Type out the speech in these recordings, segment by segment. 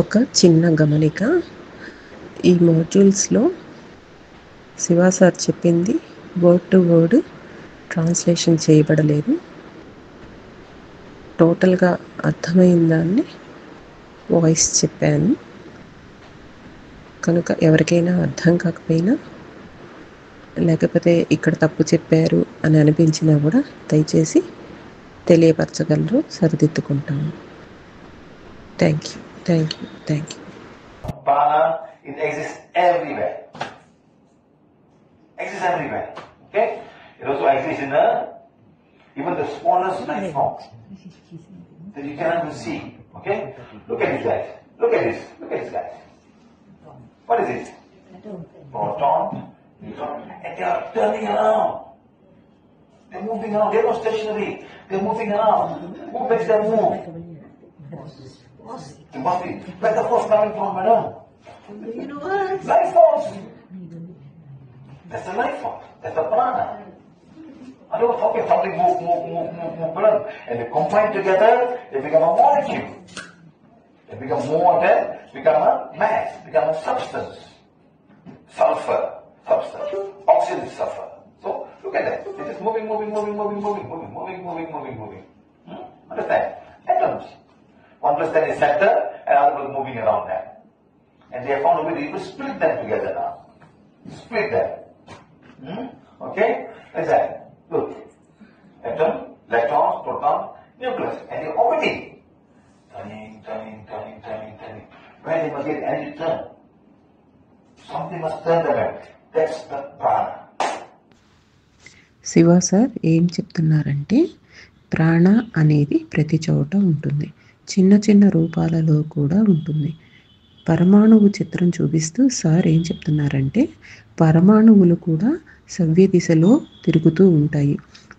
ఒక చిన్న గమనిక, ఈ మాడ్యూల్స్లో శివ సార్ చెప్పింది వర్డ్ టు వర్డ్ ట్రాన్స్లేషన్ చేయబడలేదు. టోటల్గా అర్థమైన దాన్ని వాయిస్ చెప్పాను. కనుక ఎవరికైనా అర్థం కాకపోయినా, లేకపోతే ఇక్కడ తప్పు చెప్పారు అని అనిపించినా కూడా దయచేసి తెలియపరచగలరు, సరిదిద్దుకుంటాము. Thank you, thank you, thank you. Prana, it exists everywhere. Exists everywhere. Okay? It also exists in even the smallest life forms that you cannot even see. Okay? Look at these guys. Look at this. Look at this guys. What is it? Proton, neutron, and they are turning around. They're moving around. They're not stationary. They're moving around. Who makes them move? It must be. Where's the force coming from, madam? Life force. That's the life force. That's the prana. I don't talk about something move, blood. And they combine together, they become a molecule. They become more than, become a mass, become a substance. Sulfur, substance. Oxygen is sulfur. So, look at that. They're just moving. Understand? Atoms. 1 plus 10 is center, and other was moving around that. And they have found a way to split them together now. Split them. Okay? Like that. Look. Atom, electrons, proton, nucleus. And they're orbiting. Turning. Where they must get energy turn. Something must turn them out. That's the prana. Shiva sir ఏం చెప్తున్నారంటే, ప్రాణ అనేది ప్రతి చోట ఉంటుంది, చిన్న చిన్న రూపాలలో కూడా ఉంటుంది. పరమాణువు చిత్రం చూపిస్తూ సార్ ఏం చెప్తున్నారంటే, పరమాణువులు కూడా సవ్య దిశలో తిరుగుతూ ఉంటాయి,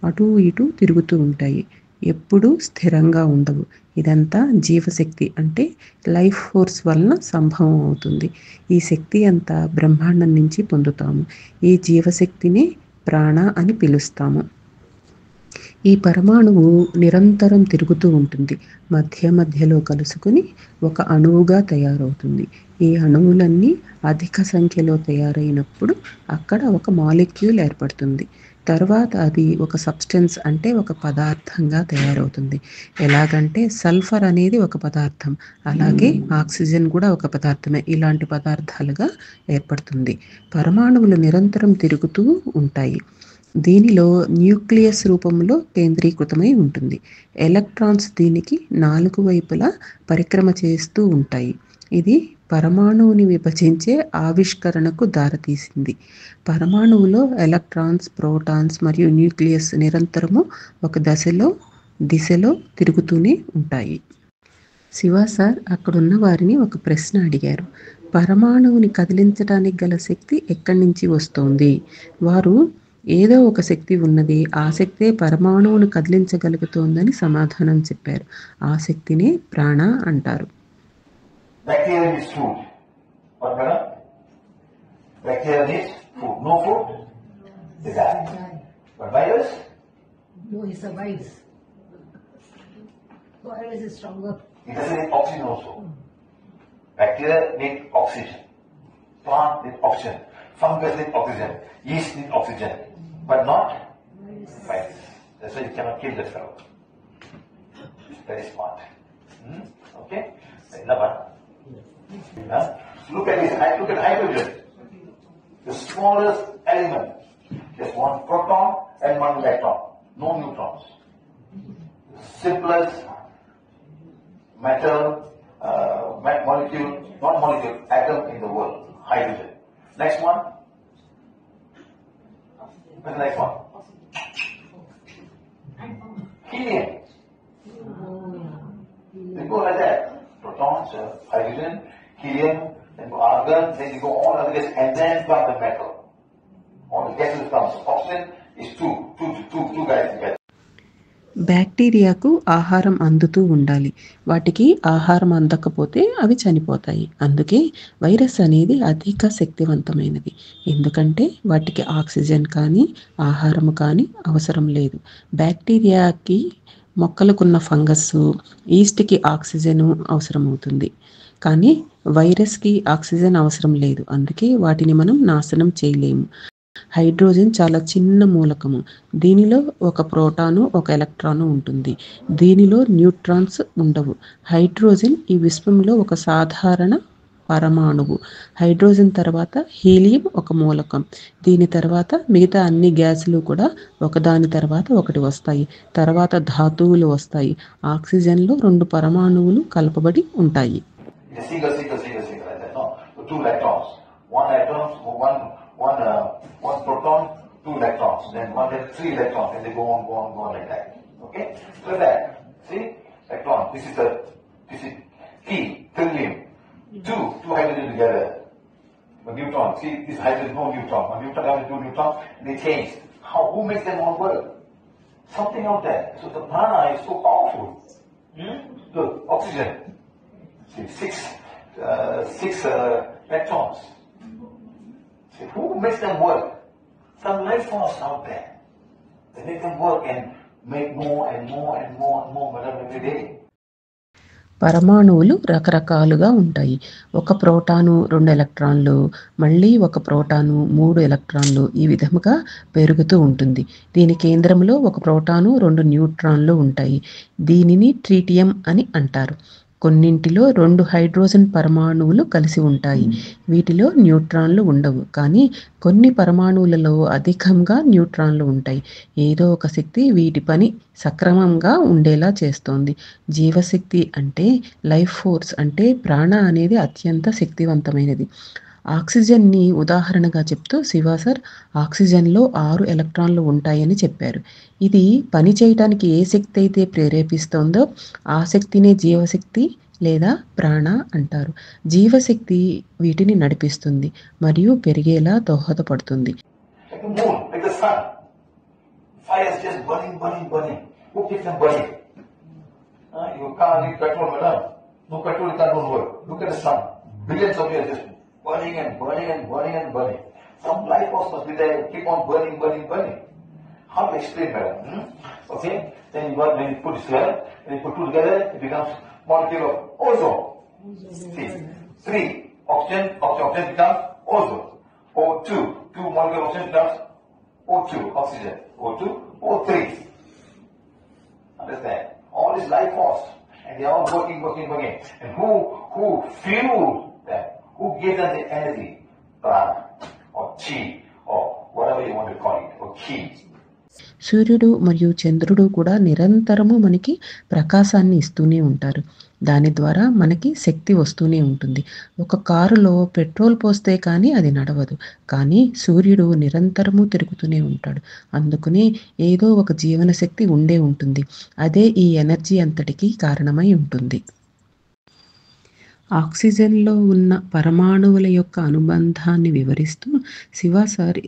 అటు ఇటు తిరుగుతూ ఉంటాయి, ఎప్పుడూ స్థిరంగా ఉండవు. ఇదంతా జీవశక్తి అంటే లైఫ్ ఫోర్స్ వలన సంభవం అవుతుంది. ఈ శక్తి అంతా బ్రహ్మాండం నుంచి పొందుతాము. ఈ జీవశక్తిని ప్రాణ అని పిలుస్తాము. ఈ పరమాణువు నిరంతరం తిరుగుతూ ఉంటుంది, మధ్యలో కలుసుకుని ఒక అణువుగా తయారవుతుంది. ఈ అణువులన్నీ అధిక సంఖ్యలో తయారైనప్పుడు అక్కడ ఒక మాలిక్యూల్ ఏర్పడుతుంది. తర్వాత అది ఒక సబ్స్టెన్స్ అంటే ఒక పదార్థంగా తయారవుతుంది. ఎలాగంటే సల్ఫర్ అనేది ఒక పదార్థం, అలాగే ఆక్సిజన్ కూడా ఒక పదార్థమే. ఇలాంటి పదార్థాలుగా ఏర్పడుతుంది. పరమాణువులు నిరంతరం తిరుగుతూ ఉంటాయి. దీనిలో న్యూక్లియస్ రూపంలో కేంద్రీకృతమై ఉంటుంది. ఎలక్ట్రాన్స్ దీనికి 4 వైపులా పరిక్రమ చేస్తూ ఉంటాయి. ఇది పరమాణువుని విభజించే ఆవిష్కరణకు దారితీసింది. పరమాణువులో ఎలక్ట్రాన్స్, ప్రోటాన్స్ మరియు న్యూక్లియస్ నిరంతరము ఒక దిశలో తిరుగుతూనే ఉంటాయి. శివ సార్ అక్కడున్న వారిని ఒక ప్రశ్న అడిగారు. పరమాణువుని కదిలించడానికి గల శక్తి ఎక్కడి నుంచి వస్తోంది? వారు ఏదో ఒక శక్తి ఉన్నది, ఆ శక్తే పరమాణువును కదిలించగలుగుతోందని సమాధానం చెప్పారు. ఆ శక్తినే ప్రాణ అంటారు. Bacteria needs food. What, madam? Bacteria needs food. No food? They die. But virus? No, he survives. Virus is stronger. It doesn't need oxygen also. Bacteria need oxygen. Plant need oxygen. Fungus need oxygen. Yeast need oxygen. But not virus. That's why you cannot kill that fellow. Very smart. Okay? Another. Look at this. Look at hydrogen. The smallest element. Just 1 proton and 1 electron. No neutrons. Simplest metal, molecule, not molecule, atom in the world. Hydrogen. Next one. What's the next one? Helium. They go like that. Protons, hydrogen, helium, then go argon, then you go all other gases, and then come the metal. All the gases come. So oxygen is two guys together. బ్యాక్టీరియాకు ఆహారం అందుతూ ఉండాలి. వాటికి ఆహారం అందకపోతే అవి చనిపోతాయి. అందుకే virus అనేది అధిక శక్తివంతమైనది. ఎందుకంటే వాటికి ఆక్సిజన్ కానీ ఆహారం కానీ అవసరం లేదు. బ్యాక్టీరియాకి మొక్కలకున్న ఫంగస్, ఈస్ట్కి ఆక్సిజన్ అవసరమవుతుంది. కానీ వైరస్కి ఆక్సిజన్ అవసరం లేదు. అందుకే వాటిని మనం నాశనం చేయలేము. హైడ్రోజన్ చాలా చిన్న మూలకము. దీనిలో ఒక ప్రోటాను, ఒక ఎలక్ట్రాను ఉంటుంది. దీనిలో న్యూట్రాన్స్ ఉండవు. హైడ్రోజన్ ఈ విశ్వంలో ఒక సాధారణ పరమాణువు. హైడ్రోజన్ తర్వాత హీలియం ఒక మూలకం. దీని తర్వాత మిగతా అన్ని గ్యాసులు కూడా ఒకదాని తర్వాత ఒకటి వస్తాయి. తర్వాత ధాతువులు వస్తాయి. ఆక్సిజన్లో 2 పరమాణువులు కలపబడి ఉంటాయి. Like that. No, so 2 electrons. One proton, 2 electrons. Then 3 electrons, and they go on like that. Okay? So that, see, electron. This is key, trillium. Two hydrogen together. A neutron. See, this hydrogen no neutron. One neutron has 2 neutrons, and they change. Who makes them all work? Something out there. So the prana is so powerful. Look, oxygen. See, 6 electrons. See, who makes them work? Some life force out there. They make them work and make more and more and more and more every day. పరమాణువులు రకరకాలుగా ఉంటాయి. ఒక proton 2 ఎలక్ట్రాన్లు, మళ్ళీ ఒక proton 3 ఎలక్ట్రాన్లు, ఈ విధముగా పెరుగుతూ ఉంటుంది. దీని కేంద్రంలో ఒక ప్రోటాను 2 న్యూట్రాన్లు ఉంటాయి. దీనిని ట్రిటియం అని అంటారు. కొన్నింటిలో 2 హైడ్రోజన్ పరమాణువులు కలిసి ఉంటాయి. వీటిలో న్యూట్రాన్లు ఉండవు. కానీ కొన్ని పరమాణువులలో అధికంగా న్యూట్రాన్లు ఉంటాయి. ఏదో ఒక శక్తి వీటి పని సక్రమంగా ఉండేలా చేస్తోంది. జీవశక్తి అంటే లైఫ్ ఫోర్స్, అంటే ప్రాణ అనేది అత్యంత శక్తివంతమైనది. ఆక్సిజన్ని ఉదాహరణగా చెప్తూ శివ సార్ ఆక్సిజన్లో 6 ఎలక్ట్రాన్లు ఉంటాయని చెప్పారు. ఇది పని చేయటానికి ఏ శక్తి అయితే ప్రేరేపిస్తోందో ఆ శక్తినే జీవశక్తి లేదా ప్రాణ అంటారు. జీవశక్తి వీటిని నడిపిస్తుంది మరియు పెరిగేలా దోహదపడుతుంది. Like the moon, like the sun. Fire is just burning. Who keeps them burning? You can't need petrol, madam. No petrol, you can't work. Look at the sun. Billions of years just burning. Some life force must be there, keep on burning. How to explain, madam? Okay? Then when you put this together, when you put 2 together, it becomes molecule of ozone. See, 3 oxygen becomes ozone. O2, 2 molecule of oxygen becomes O2, oxygen. O2, O3. Understand? All this life force, and they are all working. And who fuels them? Who gives them the energy? Prana, or chi, or whatever you want to call it, or ki. సూర్యుడు మరియు చంద్రుడు కూడా నిరంతరము మనకి ప్రకాశాన్ని ఇస్తూనే ఉంటారు. దాని ద్వారా మనకి శక్తి వస్తూనే ఉంటుంది. ఒక కారులో పెట్రోల్ పోస్తే కానీ అది నడవదు. కానీ సూర్యుడు నిరంతరము తిరుగుతూనే ఉంటాడు. అందుకనే ఏదో ఒక జీవన శక్తి ఉండే ఉంటుంది. అదే ఈ ఎనర్జీ అంతటికీ కారణమై ఉంటుంది. ఆక్సిజన్లో ఉన్న పరమాణువుల యొక్క అనుబంధాన్ని వివరిస్తూ శివ సార్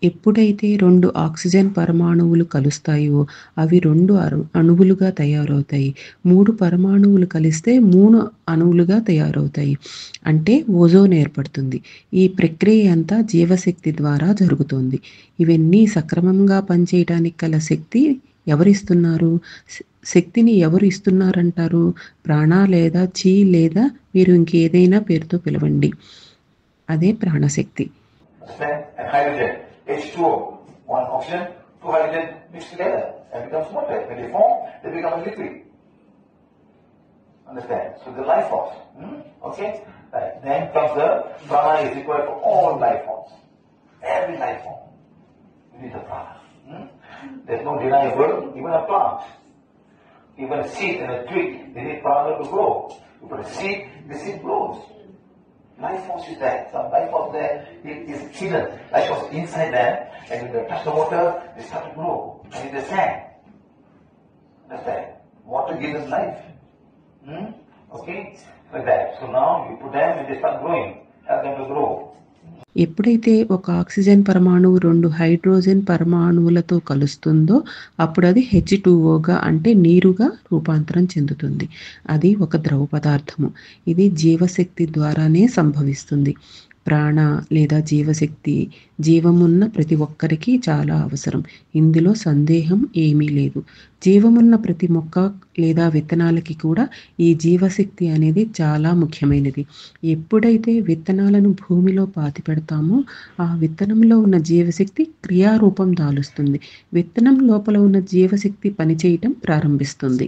ఎప్పుడైతే 2 ఆక్సిజన్ పరమాణువులు కలుస్తాయో అవి 2 అణువులుగా తయారవుతాయి. 3 పరమాణువులు కలిస్తే 3 అణువులుగా తయారవుతాయి. అంటే ఓజోన్ ఏర్పడుతుంది. ఈ ప్రక్రియ అంతా జీవశక్తి ద్వారా జరుగుతుంది. ఇవన్నీ సక్రమంగా పనిచేయడానికి గల శక్తి ఎవరిస్తున్నారు? శక్తిని ఎవరు ఇస్తున్నారంటారు? ప్రాణ లేదా చి లేదా మీరు ఇంకేదైనా పేరుతో పిలవండి. అదే ప్రాణశక్తి. H2O, 1 oxygen, 2 hydrogen mixed together and becomes water. When they form, they become a liquid. Understand? So the life force. Okay? Right. Then comes the prana is required for all life forms. Every life form. You need the prana. There's no deniable, even a plant. Even a seed and a twig, they need prana to grow. You put a seed, the seed grows. Life force is there. Some life force there is hidden. Life force inside there, and when they touch the water, they start to grow. And in the sand. Understand? Water gives us life. Okay? Like that. So now you put them and they start growing. Help them to grow. ఎప్పుడైతే ఒక oxygen పరమాణువు 2 hydrogen పరమాణువులతో కలుస్తుందో అప్పుడు అది H2Oగా అంటే నీరుగా రూపాంతరం చెందుతుంది. అది ఒక ద్రవ పదార్థము. ఇది జీవశక్తి ద్వారానే సంభవిస్తుంది. ప్రాణ లేదా జీవశక్తి జీవమున్న ప్రతి ఒక్కరికి చాలా అవసరం. ఇందులో సందేహం ఏమీ లేదు. జీవమున్న ప్రతి మొక్క లేదా విత్తనాలకి కూడా ఈ జీవశక్తి అనేది చాలా ముఖ్యమైనది. ఎప్పుడైతే విత్తనాలను భూమిలో పాతిపెడతామో ఆ విత్తనంలో ఉన్న జీవశక్తి క్రియారూపం దాలుస్తుంది. విత్తనం లోపల ఉన్న జీవశక్తి పనిచేయటం ప్రారంభిస్తుంది.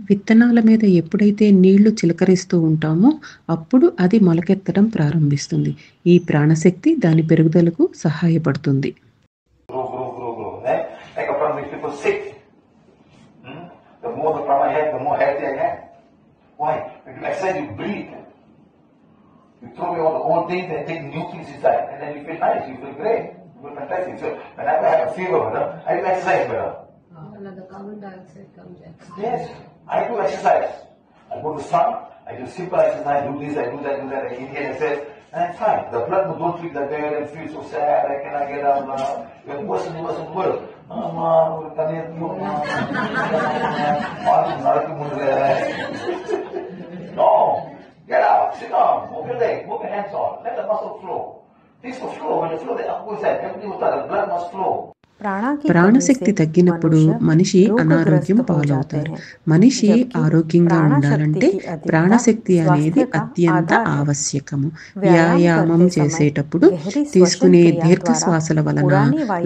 విత్తనాల మీద ఎప్పుడైతే నీళ్లు చిలకరిస్తూ ఉంటామో అప్పుడు అది మొలకెత్తడం ప్రారంభిస్తుంది. ఈ ప్రాణశక్తి దాని పెరుగుదలకు సహాయపడుతుంది. Right? Like a problem, if people sick, the more the prana I have, the more healthy I am. Why? When you exercise, you breathe. You throw away all the old things and take new things inside, and then you feel nice, you feel great, you feel fantastic. So whenever I have a fever, I do exercise better. Another carbon dioxide comes in. Yes, I do exercise. I go to sun, I do simple exercise, do this, I do that, I inhale exercise, and I'm fine. The blood don't feel that bad and feel so sad, I cannot get up now. You're worse and worse and worse. No, get out, sit down, move your leg, move your hands on, let the muscle flow. Things will flow, when you flow, the everything will start, the blood must flow. ప్రాణశక్తి తగ్గినప్పుడు మనిషి అనారోగ్యం పాలవుతారు. మనిషి ఆరోగ్యంగా ఉండాలంటే ప్రాణశక్తి అనేది అత్యంత ఆవశ్యకము. వ్యాయామం చేసేటప్పుడు తీసుకునే దీర్ఘ శ్వాసల వలన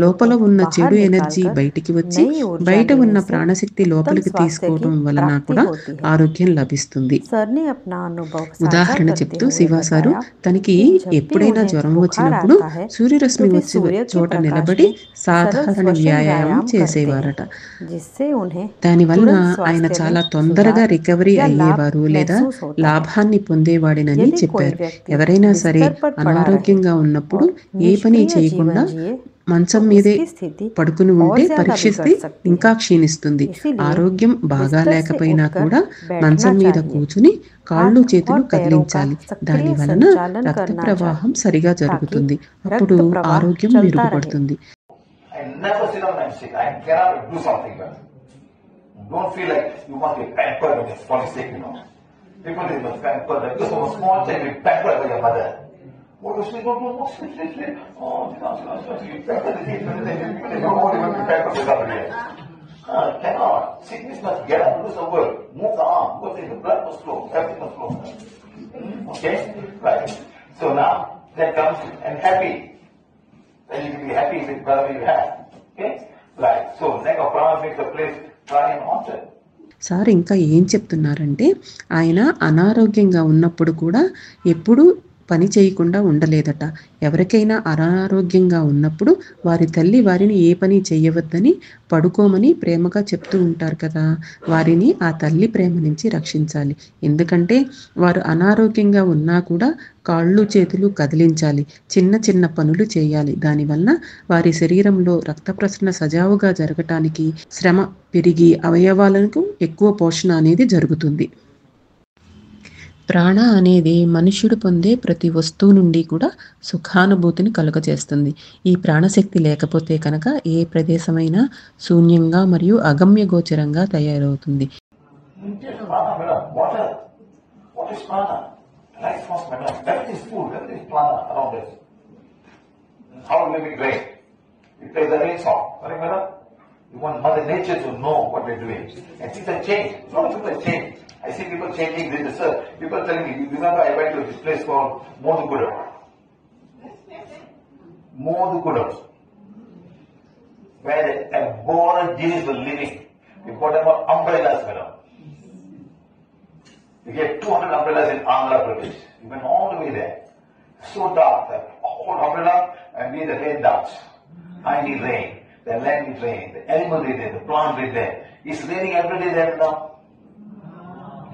లోపల ఉన్న చెడు ఎనర్జీ బయటికి వచ్చి బయట ఉన్న ప్రాణశక్తి లోపలికి తీసుకోవడం వలన కూడా ఆరోగ్యం లభిస్తుంది. ఉదాహరణ చెప్తూ శివ సారు తనకి ఎప్పుడైనా జ్వరం వచ్చినప్పుడు సూర్యరశ్మి వచ్చే చోట నిలబడి సాధారణ వ్యాయామం చేసేవారట. దానివల్ల ఆయన చాలా తొందరగా రికవరీ అయ్యేవారు లేదా లాభాన్ని పొందేవాడినని చెప్పారు. ఎవరైనా సరే అనారోగ్యంగా ఉన్నప్పుడు ఏ పని చేయకుండా మంచం మీదే పడుకుని ఉంటే పరీక్షిస్తే ఇంకా క్షీణిస్తుంది. ఆరోగ్యం బాగా లేకపోయినా కూడా మంచం మీద కూర్చుని కాళ్ళు చేతులు కదిలించాలి. దాని వలన రక్త ప్రవాహం సరిగా జరుగుతుంది. అప్పుడు ఆరోగ్యం మెరుగుపడుతుంది. I never sit down and sick. I cannot do something better. Don't feel like you want to be pampered when you're falling sick, People is pampered. Like this was a small child, you pampered by your mother. What do sleep? Oh, sleep. Oh, you pamper the kid. You don't want to pamper the other way. Cannot. Sickness must get up, do some work. Move the arm. Go through the blood must flow. Everything must flow. Okay? Right. So now, that comes and happy. Then you can be happy with whatever you have. Okay? Right. So, neck of prana makes the place dry and haunted. Sir ఇంకా ఏం చెప్తున్నారంటే ఆయన అనారోగ్యంగా ఉన్నప్పుడు కూడా ఎప్పుడు పని చేయకుండా ఉండలేదట. ఎవరికైనా అనారోగ్యంగా ఉన్నప్పుడు వారి తల్లి వారిని ఏ పని చేయవద్దని పడుకోమని ప్రేమగా చెప్తూ ఉంటారు కదా. వారిని ఆ తల్లి ప్రేమ నుంచి రక్షించాలి. ఎందుకంటే వారు అనారోగ్యంగా ఉన్నా కూడా కాళ్ళు చేతులు కదిలించాలి, చిన్న చిన్న పనులు చేయాలి. దానివల్ల వారి శరీరంలో రక్త ప్రసరణ సజావుగా జరగటానికి శ్రమ పెరిగి అవయవాలకు ఎక్కువ పోషణ అనేది జరుగుతుంది. ప్రాణ అనేది మనుష్యుడు పొందే ప్రతి వస్తువు నుండి కూడా సుఖానుభూతిని కలుగజేస్తుంది. ఈ ప్రాణశక్తి లేకపోతే కనుక ఏ ప్రదేశమైనా శూన్యంగా మరియు అగమ్య గోచరంగా తయారవుతుంది. You want Mother Nature to know what we're doing. And things have changed. A lot of people have changed. I see people changing this. People telling me, you remember I went to this place called Modukudam. Where the Aborigines were living. We got them on umbrellas, madam. We get 200 umbrellas in Andhra Pradesh. We went all the way there. So dark, that whole umbrella, and we the rain ducks. I need rain. The land is rain, the animal is there, the plant is there. It's raining every day there now.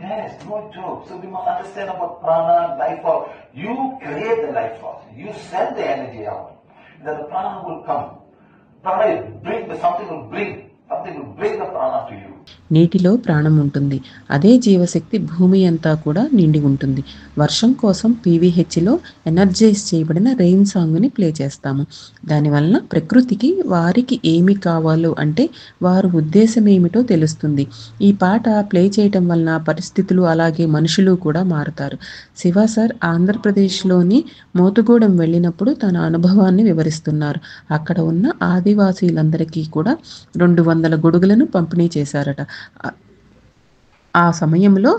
Yes, no joke. So we must understand about prana, life force. You create the life force. You send the energy out. Then the prana will come. Prana will bring, something will bring the prana to you. నీటిలో ప్రాణం ఉంటుంది. అదే జీవశక్తి భూమి అంతా కూడా నిండి ఉంటుంది. వర్షం కోసం పీవీహెచ్లో ఎనర్జైజ్ చేయబడిన రెయిన్ సాంగ్ని ప్లే చేస్తాము. దానివలన ప్రకృతికి వారికి ఏమి కావాలో అంటే వారు ఉద్దేశం ఏమిటో తెలుస్తుంది. ఈ పాట ప్లే చేయటం వలన పరిస్థితులు అలాగే మనుషులు కూడా మారుతారు. శివ సార్ ఆంధ్రప్రదేశ్లోని మోతుగూడెం వెళ్ళినప్పుడు తన అనుభవాన్ని వివరిస్తున్నారు. అక్కడ ఉన్న ఆదివాసీలందరికీ కూడా 200 గొడుగులను పంపిణీ చేశారట. ఆ సమయంలో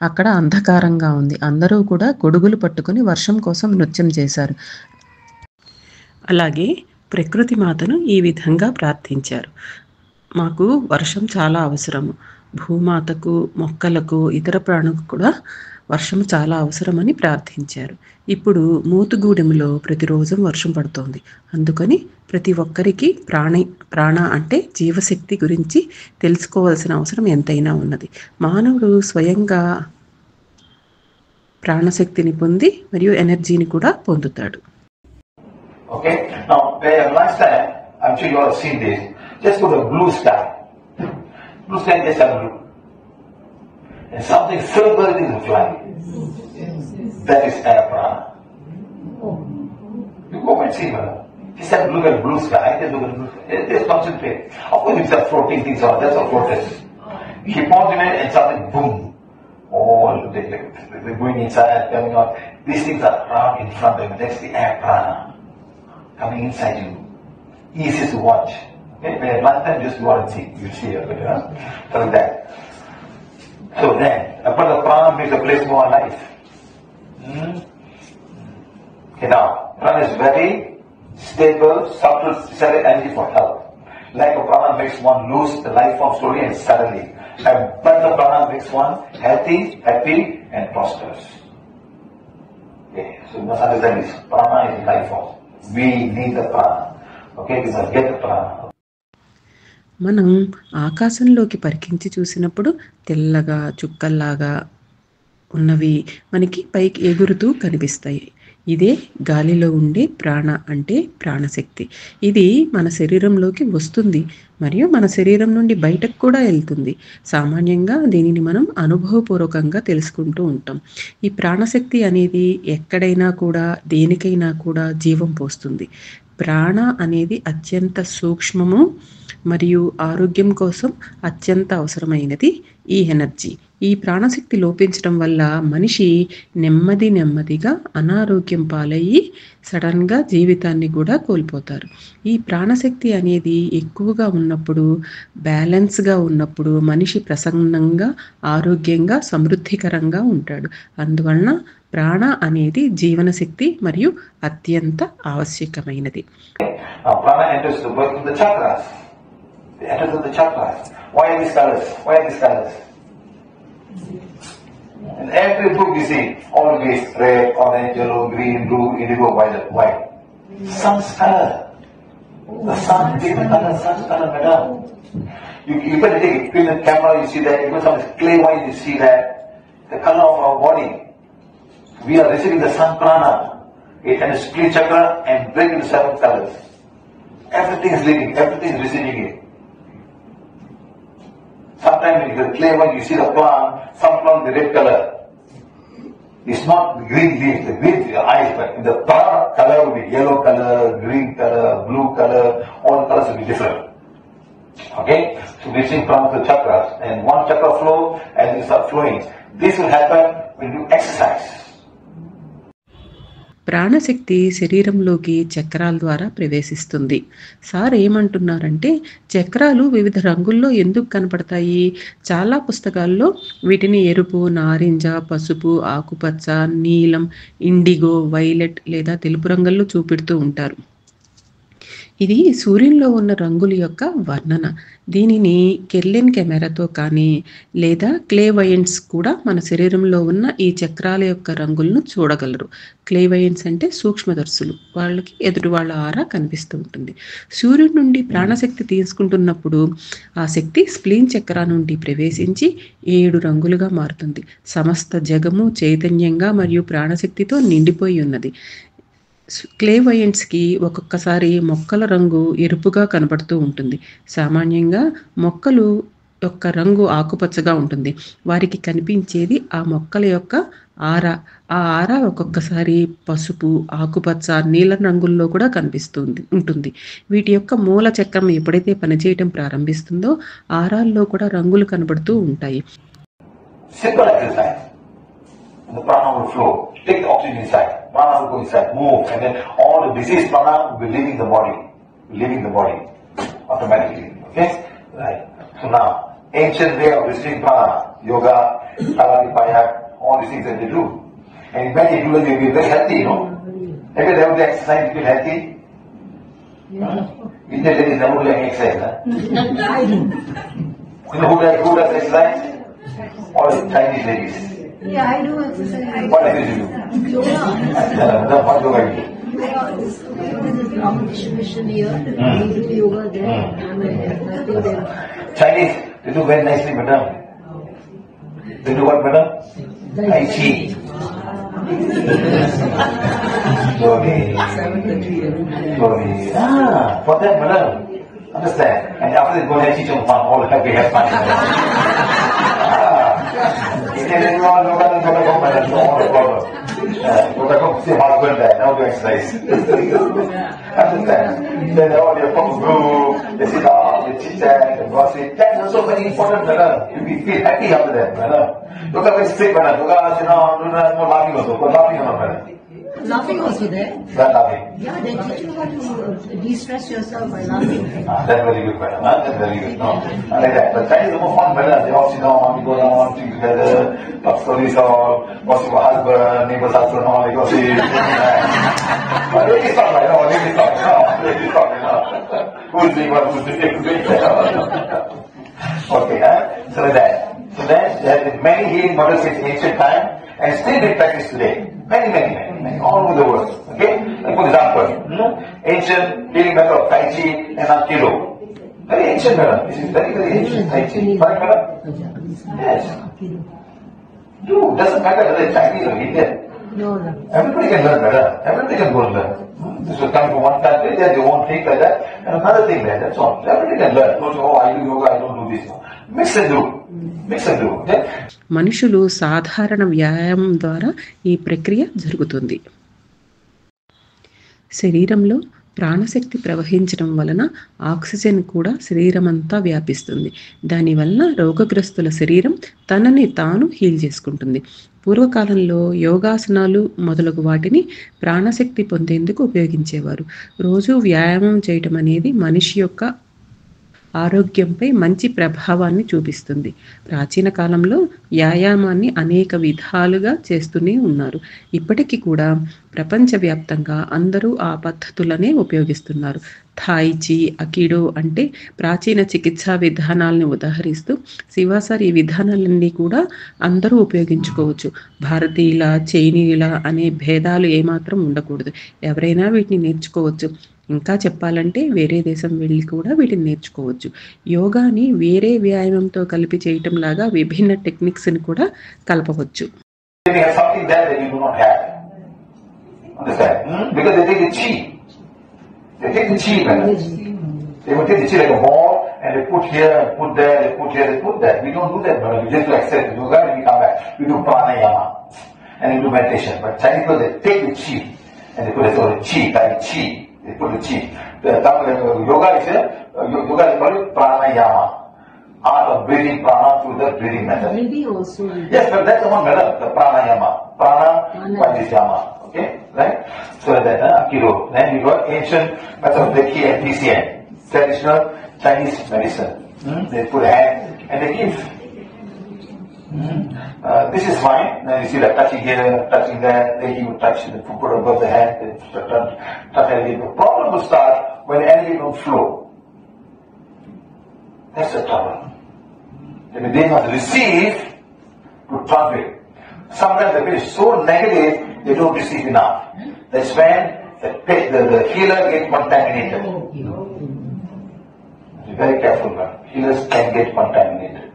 అక్కడ అంధకారంగా ఉంది. అందరూ కూడా గొడుగులు పట్టుకుని వర్షం కోసం నృత్యం చేశారు. అలాగే ప్రకృతి మాతను ఈ విధంగా ప్రార్థించారు. మాకు వర్షం చాలా అవసరము. భూమాతకు, మొక్కలకు, ఇతర ప్రాణులకు కూడా వర్షం చాలా అవసరమని ప్రార్థించారు. ఇప్పుడు మూతుగూడెంలో ప్రతిరోజు వర్షం పడుతోంది. అందుకని ప్రతి ఒక్కరికి ప్రాణ అంటే జీవశక్తి గురించి తెలుసుకోవాల్సిన అవసరం ఎంతైనా ఉన్నది. మానవుడు స్వయంగా ప్రాణశక్తిని పొంది మరియు ఎనర్జీని కూడా పొందుతాడు. Okay, now last time, I'm sure you all have seen this. Just put a blue sky. Blue sky just have blue. And something silver is flying. That is air prana. You go and see, madam. Just have look at blue sky, just look at blue sky. Just concentrate. Of course, if they're floating things out, that's a floaters. Keep on doing it and something boom. All they're going inside, coming out. These things are round in front of you. That's the air prana. Coming inside you. Easy to watch. Okay? When last time just go out and see. You see it, huh? Like that. So then, but the prana makes the place more alive. Okay, now, prana is very stable, subtle, cellular energy for health. Like a prana makes one lose the life form slowly and suddenly. But the prana makes one healthy, happy, and prosperous. Okay, so you must understand this. Prana is life force. We need the prana. Okay, we must get the prana. మనం ఆకాశంలోకి పరికించి చూసినప్పుడు తెల్లగా చుక్కల్లాగా ఉన్నవి మనకి పైకి ఎగురుతూ కనిపిస్తాయి. ఇదే గాలిలో ఉండే ప్రాణ అంటే ప్రాణశక్తి. ఇది మన శరీరంలోకి వస్తుంది మరియు మన శరీరం నుండి బయటకు కూడా వెళ్తుంది. సామాన్యంగా దీనిని మనం అనుభవపూర్వకంగా తెలుసుకుంటూ ఉంటాం. ఈ ప్రాణశక్తి అనేది ఎక్కడైనా కూడా దేనికైనా కూడా జీవం పోస్తుంది. ప్రాణ అనేది అత్యంత సూక్ష్మము మరియు ఆరోగ్యం కోసం అత్యంత అవసరమైనది ఈ ఎనర్జీ. ఈ ప్రాణశక్తి లోపించడం వల్ల మనిషి నెమ్మదిగా అనారోగ్యం పాలయ్యి సడన్గా జీవితాన్ని కూడా కోల్పోతారు. ఈ ప్రాణశక్తి అనేది ఎక్కువగా ఉన్నప్పుడు, బ్యాలెన్స్గా ఉన్నప్పుడు మనిషి ప్రసన్నంగా, ఆరోగ్యంగా, సమృద్ధికరంగా ఉంటాడు. అందువలన ప్రాణ అనేది జీవనశక్తి మరియు అత్యంత ఆవశ్యకమైనది. Prana enters the birth of the chakras. It enters of the chakras. Why are these colors? Why are these colors? In every book you see, always red, orange, yellow, green, blue, indigo, violet, white. Sun's color. The sun, take the color, sun's color, madam. You better take a film camera, you see that. You put some clay white, you see that. The color of our body. We are receiving the sun prana. It can split chakra and break into 7 colors. Everything is living, everything is receiving it. Sometimes when you get clay white, you see the plant, some plant the red color. It's not the green leaf, the green eyes, but the plant color will be yellow color, green color, blue color, all the colors will be different. Okay? So we see from the chakras, and one chakra flow and it start flowing. This will happen when you exercise. ప్రాణశక్తి శరీరంలోకి చక్రాల ద్వారా ప్రవేశిస్తుంది. Sir ఏమంటున్నారంటే చక్రాలు వివిధ రంగుల్లో ఎందుకు కనపడతాయి? చాలా పుస్తకాల్లో వీటిని ఎరుపు, నారింజ, పసుపు, ఆకుపచ్చ, నీలం, ఇండిగో, వైలెట్ లేదా తెలుపు రంగుల్లో చూపెడుతూ ఉంటారు. ఇది సూర్యునిలో ఉన్న రంగుల యొక్క వర్ణన. దీనిని కెర్లిన్ కెమెరాతో కానీ లేదా క్లేవైన్స్ కూడా మన శరీరంలో ఉన్న ఈ చక్రాల యొక్క రంగులను చూడగలరు. క్లేవైన్స్ అంటే సూక్ష్మదర్శులు. వాళ్ళకి ఎదుటి వాళ్ళ ఆరా కనిపిస్తూ ఉంటుంది. సూర్యుడి నుండి ప్రాణశక్తి తీసుకుంటున్నప్పుడు ఆ శక్తి స్ప్లీన్ చక్రా నుండి ప్రవేశించి 7 రంగులుగా మారుతుంది. సమస్త జగము చైతన్యంగా మరియు ప్రాణశక్తితో నిండిపోయి ఉన్నది. క్లేవైన్స్కి ఒక్కొక్కసారి మొక్కల రంగు ఎరుపుగా కనబడుతూ ఉంటుంది. సామాన్యంగా మొక్కలు యొక్క రంగు ఆకుపచ్చగా ఉంటుంది. వారికి కనిపించేది ఆ మొక్కల యొక్క ఆర. ఆ ఆర ఒక్కొక్కసారి పసుపు, ఆకుపచ్చ, నీలం రంగుల్లో కూడా ఉంటుంది. వీటి యొక్క మూల చక్రం ఎప్పుడైతే పనిచేయటం ప్రారంభిస్తుందో ఆరాల్లో కూడా రంగులు కనబడుతూ ఉంటాయి. Simple exercise. The prana will flow. Take the oxygen inside. Prana will go inside, move, and then all the disease prana will be leaving the body. Automatically. Okay? Right. So now, ancient way of receiving prana, yoga, Kalalipaya, all these things that they do. And when they do it, they'll be very healthy, you know. Have you ever exercise to feel healthy? Indian ladies never do any exercise, huh? I do. You know who does exercise? All the Chinese ladies. Yeah, I do exercise. What exercise you do? Yoga. What yoga you do? This is Ramakrishna Mission here. We do yoga there. And I think there. Chinese, they do very nicely, madam. They do what, madam? Tai Chi. Slowly. For them, madam. Understand? And after they go and teach them fun, all the time we have fun. If you want to go, madam, no problem. Go to see husband there, now do exercise. Understand? Then all your folks go, they sit down, they chit chat, they gossip. That's also very important, madam. You feel happy after that, madam. Look at very strict, madam. Look at, no laughing also. Go laughing or not, madam? Laughing also there. Not laughing. Yeah, they teach you how to de-stress yourself by laughing. That's very good, madam. That's very good. No, I like that. But Chinese are more fun, madam. They all sit down, we go down, drink together, talk stories, all, gossip about husband, neighbors' husband, all, they gossip. But ladies talk, you know, ladies talk, you know. Who's doing what, who's doing that. Okay, huh? So like that. So then, there have been many healing models since ancient time, and still being practiced today. Many, all over the world. Okay? Like for example, ancient healing method of Tai Chi and Aikido. Very ancient method. This is very, very ancient Tai Chi. Correct, madam? Yes. Dude, doesn't matter whether it's Chinese or Indian. No. Everybody can learn better. Everybody can go and learn. This will come from one country, then they won't think like that, and another thing like that. That's all. Everybody can learn. Don't say, oh, I do yoga, I don't do this. Mix and do. Okay? మనుషులు సాధారణ వ్యాయామం ద్వారా ఈ ప్రక్రియ జరుగుతుంది. శరీరంలో ప్రాణశక్తి ప్రవహించడం వలన ఆక్సిజన్ కూడా శరీరమంతా వ్యాపిస్తుంది. దానివల్ల రోగగ్రస్తుల శరీరం తనని తాను హీల్ చేసుకుంటుంది. పూర్వకాలంలో యోగాసనాలు మొదలగు వాటిని ప్రాణశక్తి పొందేందుకు ఉపయోగించేవారు. రోజు వ్యాయామం చేయటం అనేది మనిషి యొక్క ఆరోగ్యంపై మంచి ప్రభావాన్ని చూపిస్తుంది. ప్రాచీన కాలంలో వ్యాయామాన్ని అనేక విధాలుగా చేస్తూనే ఉన్నారు. ఇప్పటికీ కూడా ప్రపంచవ్యాప్తంగా అందరూ ఆ పద్ధతులనే ఉపయోగిస్తున్నారు. థాయ్ చి, అకిడో అంటే ప్రాచీన చికిత్సా విధానాలను ఉదాహరిస్తూ శివాసార్ ఈ విధానాలన్నీ కూడా అందరూ ఉపయోగించుకోవచ్చు. భారతీయుల, చైనీయుల అనే భేదాలు ఏమాత్రం ఉండకూడదు. ఎవరైనా వీటిని నేర్చుకోవచ్చు. ఇంకా చెప్పాలంటే వేరే దేశం వెళ్ళి కూడా వీటిని నేర్చుకోవచ్చు. యోగాని వేరే వ్యాయామంతో కలిపి చేయటం లాగా విభిన్న టెక్నిక్స్ని కూడా కలపవచ్చు. Because they take the chi. They take the chi, man. They will take the chi like a ball and they put here, put there, they put here, they put there. We don't do that, man. We just do accept yoga and we come back. We do pranayama and we do meditation. But Chinese people, they take the chi and they put it on the chi, like chi. They put the chi. Yoga is called pranayama. Art of breathing prana through the breathing method. Breathing also. Yes, but that's the one method, the pranayama. Prana, Pandisyama. Okay, right? So that Aikido. Then we got ancient method of Reiki and TCM, traditional Chinese medicine. They put a hand and they give. This is fine. Now you see that touching here, touching there. Reiki will touch the put above the hand, touch energy. The problem will start when the energy don't flow. That's the trouble. If they must receive to transmit. Sometimes the patient is so negative, they don't receive enough. That's when the healer gets contaminated. Be very careful, man. Healers can get contaminated.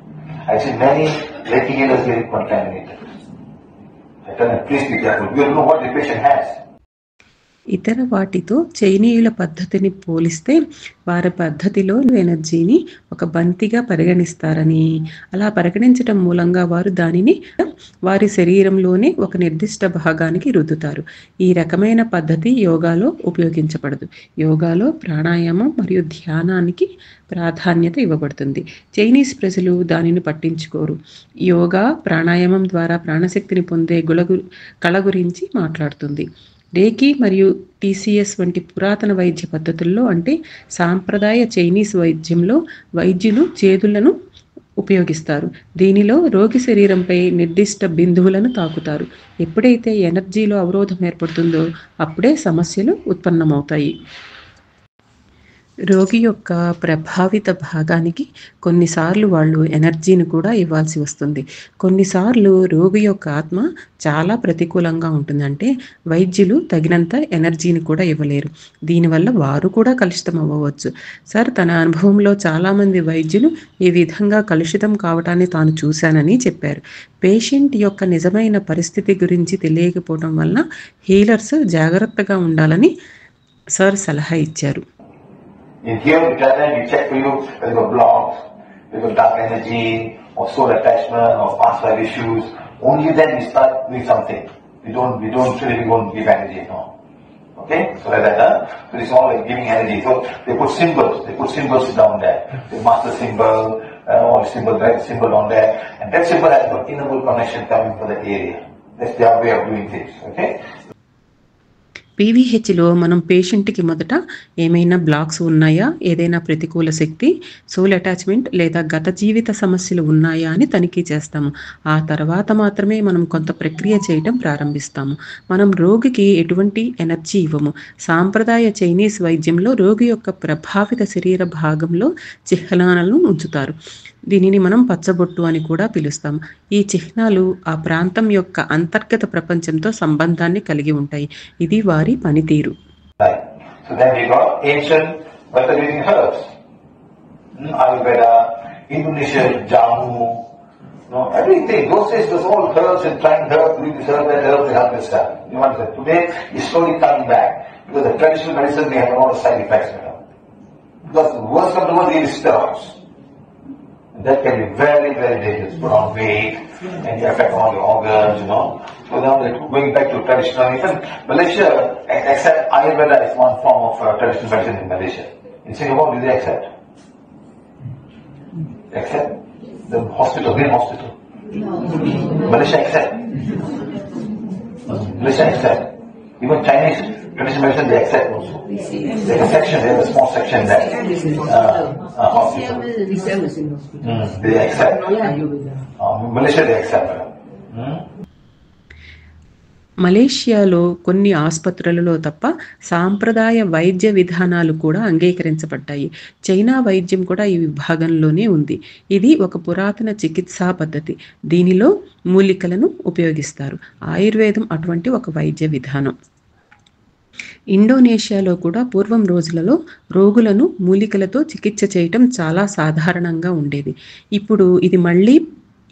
I see many Reiki healers get contaminated. I tell them, please be careful. You don't know what the patient has. ఇతర వాటితో చైనీయుల పద్ధతిని పోలిస్తే వారి పద్ధతిలో ఎనర్జీని ఒక బంతిగా పరిగణిస్తారని, అలా పరిగణించటం మూలంగా వారు దానిని వారి శరీరంలోనే ఒక నిర్దిష్ట భాగానికి రుద్దుతారు. ఈ రకమైన పద్ధతి యోగాలో ఉపయోగించబడదు. యోగాలో ప్రాణాయామం మరియు ధ్యానానికి ప్రాధాన్యత ఇవ్వబడుతుంది. చైనీస్ ప్రజలు దానిని పట్టించుకోరు. యోగా ప్రాణాయామం ద్వారా ప్రాణశక్తిని పొందే కళ గురించి మాట్లాడుతుంది. రేకి మరియు టీసీఎస్ వంటి పురాతన వైద్య పద్ధతుల్లో, అంటే సాంప్రదాయ చైనీస్ వైద్యంలో వైద్యులు చేతులను ఉపయోగిస్తారు. దీనిలో రోగి శరీరంపై నిర్దిష్ట బిందువులను తాకుతారు. ఎప్పుడైతే ఎనర్జీలో అవరోధం ఏర్పడుతుందో అప్పుడే సమస్యలు ఉత్పన్నమవుతాయి. రోగి యొక్క ప్రభావిత భాగానికి కొన్నిసార్లు వాళ్ళు ఎనర్జీని కూడా ఇవ్వాల్సి వస్తుంది. కొన్నిసార్లు రోగి యొక్క ఆత్మ చాలా ప్రతికూలంగా ఉంటుంది. అంటే వైద్యులు తగినంత ఎనర్జీని కూడా ఇవ్వలేరు. దీనివల్ల వారు కూడా కలుషితం అవ్వవచ్చు. సార్ తన అనుభవంలో చాలామంది వైద్యులు ఈ విధంగా కలుషితం కావటాన్ని తాను చూశానని చెప్పారు. పేషెంట్ యొక్క నిజమైన పరిస్థితి గురించి తెలియకపోవడం వలన హీలర్స్ జాగ్రత్తగా ఉండాలని సార్ సలహా ఇచ్చారు. In here, we check for you whether you've got blocks, whether you've got dark energy, or soul attachment, or past life issues. Only then we start doing something. We don't give energy, no. Okay? So like that, so it's all like giving energy. So they put symbols down there. The master symbol, or symbol down there. And that symbol has got inner connection coming from that area. That's their way of doing things. Okay? పీవీహెచ్లో మనం పేషెంట్కి మొదట ఏమైనా blocks ఉన్నాయా, ఏదైనా ప్రతికూల శక్తి, soul attachment లేదా గత జీవిత సమస్యలు ఉన్నాయా అని తనిఖీ చేస్తాము. ఆ తర్వాత మాత్రమే మనం కొంత ప్రక్రియ చేయటం ప్రారంభిస్తాము. మనం రోగికి ఎటువంటి ఎనర్జీ ఇవ్వము. సాంప్రదాయ చైనీస్ వైద్యంలో రోగి యొక్క ప్రభావిత శరీర భాగంలో చిహ్నాలను ఉంచుతారు. దీనిని మనం పచ్చబొట్టు అని కూడా పిలుస్తాము. ఈ చిహ్నాలు ఆ ప్రాంతం యొక్క అంతర్గత ప్రపంచంతో సంబంధాన్ని కలిగి ఉంటాయి. ఇది వారి పనితీరు. So then we got ancient Bacterian herbs. Ayurveda, Indonesia, Jamu, everything. Those days was all herbs and trying herbs, doing this herb, that herb, they have this stuff. You understand? Today is slowly coming back because the traditional medicine may have a lot of side effects. Because the worst of the world is steroids. That can be very, very dangerous. Put on weight and affect all your organs, So now they're going back to traditional. Even Malaysia accept Ayurveda is one form of traditional medicine in Malaysia. In Singapore, do they accept? Accept? The hospital, main hospital. Malaysia accept. Malaysia accept. Even Chinese traditional medicine, they accept also. There's a section, there's a small section there. Hospital. They accept. Malaysia, they accept. మలేషియాలో కొన్ని ఆసుపత్రులలో తప్ప సాంప్రదాయ వైద్య విధానాలు కూడా అంగీకరించబడ్డాయి. China వైద్యం కూడా ఈ విభాగంలోనే ఉంది. ఇది ఒక పురాతన చికిత్సా పద్ధతి. దీనిలో మూలికలను ఉపయోగిస్తారు. ఆయుర్వేదం అటువంటి ఒక వైద్య విధానం. ఇండోనేషియాలో కూడా పూర్వం రోజులలో రోగులను మూలికలతో చికిత్స చేయటం చాలా సాధారణంగా ఉండేది. ఇప్పుడు ఇది మళ్ళీ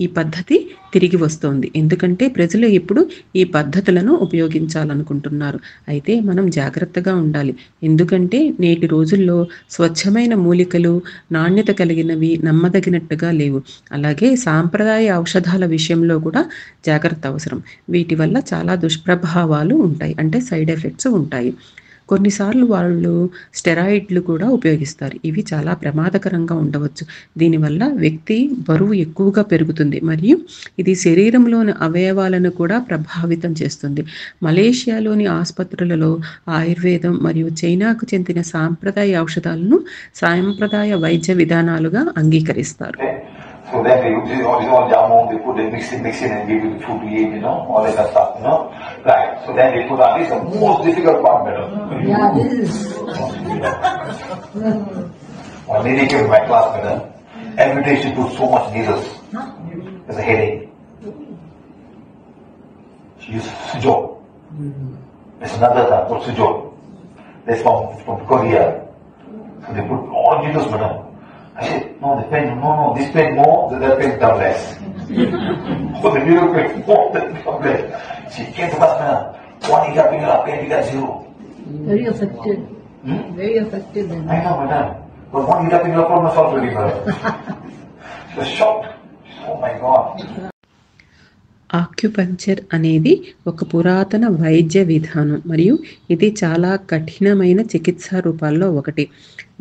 ఈ పద్ధతి తిరిగి వస్తోంది. ఎందుకంటే ప్రజలు ఇప్పుడు ఈ పద్ధతులను ఉపయోగించాలనుకుంటున్నారు. అయితే మనం జాగ్రత్తగా ఉండాలి. ఎందుకంటే నేటి రోజుల్లో స్వచ్ఛమైన మూలికలు, నాణ్యత కలిగినవి నమ్మదగినట్టుగా లేవు. అలాగే సాంప్రదాయ ఔషధాల విషయంలో కూడా జాగ్రత్త అవసరం. వీటి వల్ల చాలా దుష్ప్రభావాలు ఉంటాయి, అంటే సైడ్ ఎఫెక్ట్స్ ఉంటాయి. కొన్నిసార్లు వాళ్ళు స్టెరాయిడ్లు కూడా ఉపయోగిస్తారు. ఇవి చాలా ప్రమాదకరంగా ఉండవచ్చు. దీనివల్ల వ్యక్తి బరువు ఎక్కువగా పెరుగుతుంది మరియు ఇది శరీరంలోని అవయవాలను కూడా ప్రభావితం చేస్తుంది. మలేషియాలోని ఆసుపత్రులలో ఆయుర్వేదం మరియు చైనాకు చెందిన సాంప్రదాయ ఔషధాలను సాంప్రదాయ వైద్య విధానాలుగా అంగీకరిస్తారు. So then they use all jamu, they put the mix in and give you the food to eat, all that stuff, Right. So then they put on this, the most difficult part, madam. Yeah, this is. One lady came to my class, madam. Every day she put so much needles. There's a headache. She used sujo. There's another one called sujo. That's from Korea. So they put all needles, madam. I said, no, the pain, no, this pain more, that pain come less. So the needle pain more, that come less. She came to us, madam. 1 finger, pain got 0. Very affected. Hmm? Very affected then. I know, madam. But one hit up in your phone was already madam. She was shocked. Oh my God. Acupuncture అనేది ఒక పురాతన వైద్య విధానం మరియు ఇది చాలా కఠినమైన చికిత్సా రూపాల్లో ఒకటి.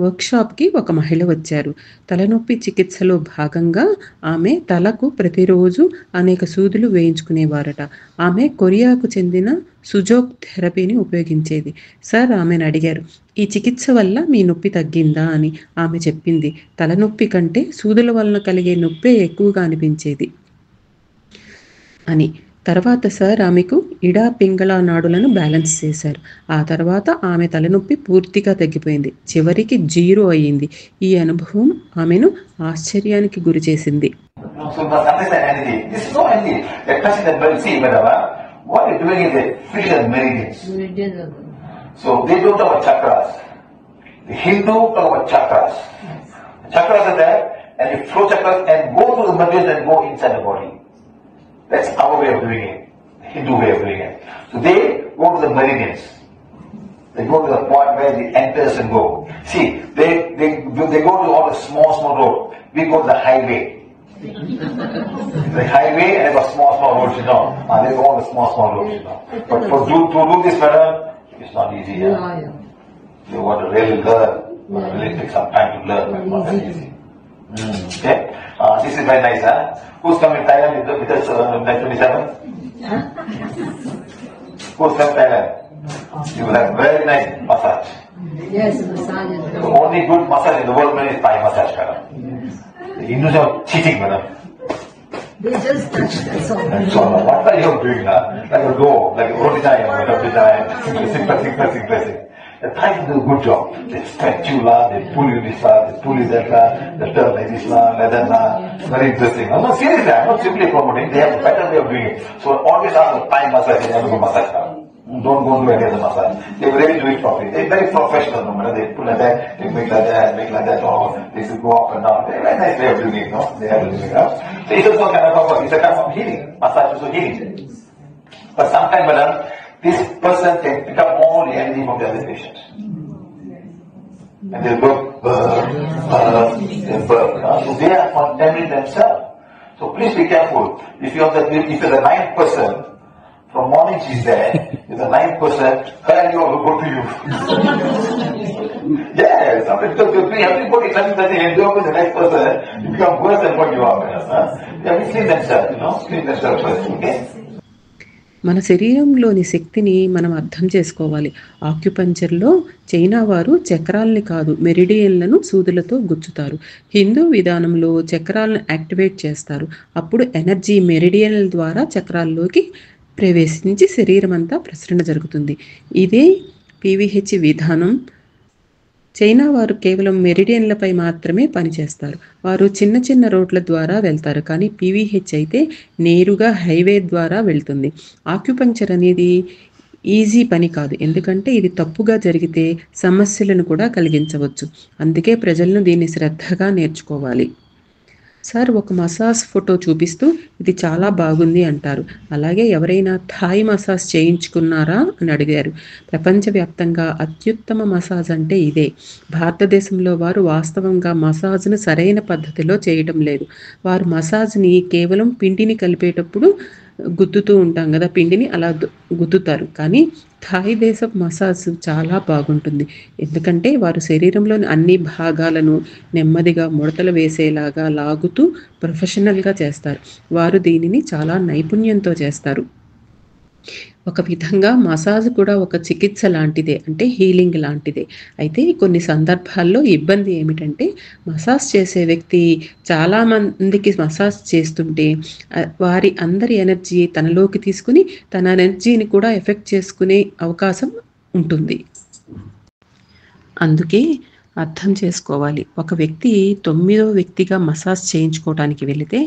వర్క్షాప్కి ఒక మహిళ వచ్చారు. తలనొప్పి చికిత్సలో భాగంగా ఆమె తలకు ప్రతిరోజు అనేక సూదులు వేయించుకునేవారట. ఆమె కొరియాకు చెందిన సుజోక్ థెరపీని ఉపయోగించేది. సార్ ఆమెను అడిగారు, ఈ చికిత్స వల్ల మీ నొప్పి తగ్గిందా అని. ఆమె చెప్పింది, తలనొప్పి కంటే సూదుల వలన కలిగే నొప్పే ఎక్కువగా అనిపించేది అని. తర్వాత సార్ ఆమెకు ఇడా పింగళ నాడులను బ్యాలెన్స్ చేశారు. ఆ తర్వాత ఆమె తలనొప్పి పూర్తిగా తగ్గిపోయింది. చివరికి 0 అయ్యింది. ఈ అనుభవం ఆమెను ఆశ్చర్యానికి గురి చేసింది. So you must understand energy. This is no energy. They're touching the bell. See, madam, what they're doing is they feel the meridians. So they don't talk about chakras. The Hindu talk about chakras. Chakras are there, and you flow chakras and go through the meridians and go inside the body. That's our way of doing it, the Hindu way of doing it. So they go to the meridians. They go to the point where the enters and go. See, they go to all the small roads. We go to the highway. The highway and they've got small roads, you know. And they go all the small roads, you know. But to do this better, it's not easy. Yeah? You want to really learn. You want to really take some time to learn. It's not that easy. Okay? This is very nice, huh? Who's coming to Thailand with us next 27? Who's coming to Thailand? You will have very nice massage. Yes, massage is The only good massage in the world is Thai massage, madam. The Hindus are cheating, madam. They just touch, that's all. So what are you doing now? Like a go, like a roti time, pressing. The Thais do a good job. They stretch you lah, they pull you this lah, they pull you that lah, they turn like this lah, like that lah. Very interesting. I'm not seriously, I'm not simply promoting. They have a better way of doing it. So always ask the Thai massage and never go massage now. Don't go do any other massage. They really do it properly. They're very professional, no matter. They pull like that, they make like that, or they should go up and down. They're very nice way of doing it, no? They have to do it. So it's also it's a kind of healing. Massage is also healing. But sometimes, madam, this person can pick up all the energy from the other patients. And they'll go, so they are contaminating themselves. So please be careful. If you're the 9th person, from morning she's there, if the 9th person, her and you will go to you. Yes, everybody telling that if you go to the next person, you become worse than what you are. They have to clean themselves, clean themselves first, okay? మన శరీరంలోని శక్తిని మనం అర్థం చేసుకోవాలి. ఆక్యుపంక్చర్లో China వారు చక్రాలని కాదు మెరిడియన్లను సూదులతో గుచ్చుతారు. హిందూ విధానంలో చక్రాలను activate చేస్తారు. అప్పుడు ఎనర్జీ మెరిడియన్ల ద్వారా చక్రాల్లోకి ప్రవేశించి శరీరం అంతా ప్రసరణ జరుగుతుంది. ఇదే PVH విధానం. చైనా వారు కేవలం మెరిడియన్లపై మాత్రమే పనిచేస్తారు. వారు చిన్న చిన్న రోడ్ల ద్వారా వెళ్తారు. కానీ PVH అయితే నేరుగా హైవే ద్వారా వెళ్తుంది. ఆక్యుపంక్చర్ అనేది ఈజీ పని కాదు, ఎందుకంటే ఇది తప్పుగా జరిగితే సమస్యలను కూడా కలిగించవచ్చు. అందుకే ప్రజలను దీన్ని శ్రద్ధగా నేర్చుకోవాలి. సార్ ఒక మసాజ్ ఫోటో చూపిస్తూ ఇది చాలా బాగుంది అంటారు. అలాగే ఎవరైనా థాయ్ మసాజ్ చేయించుకున్నారా అని అడిగారు. ప్రపంచవ్యాప్తంగా అత్యుత్తమ మసాజ్ అంటే ఇదే. భారతదేశంలో వారు వాస్తవంగా మసాజ్ను సరైన పద్ధతిలో చేయడం లేదు. వారు మసాజ్ని కేవలం పిండిని కలిపేటప్పుడు గుద్దుతూ ఉంటాం కదా, పిండిని అలా గుద్దుతారు. కానీ థాయ్ దేశం మసాజ్ చాలా బాగుంటుంది, ఎందుకంటే వారు శరీరంలోని అన్ని భాగాలను నెమ్మదిగా ముడతలు వేసేలాగా లాగుతూ ప్రొఫెషనల్గా చేస్తారు. వారు దీనిని చాలా నైపుణ్యంతో చేస్తారు. ఒక విధంగా మసాజ్ కూడా ఒక చికిత్స లాంటిదే, అంటే హీలింగ్ లాంటిదే. అయితే కొన్ని సందర్భాల్లో ఇబ్బంది ఏమిటంటే మసాజ్ చేసే వ్యక్తి చాలామందికి మసాజ్ చేస్తుంటే వారి అందరి ఎనర్జీ తనలోకి తీసుకుని తన ఎనర్జీని కూడా ఎఫెక్ట్ చేసుకునే అవకాశం ఉంటుంది. అందుకే అర్థం చేసుకోవాలి. ఒక వ్యక్తి 9వ వ్యక్తిగా మసాజ్ చేయించుకోవడానికి వెళితే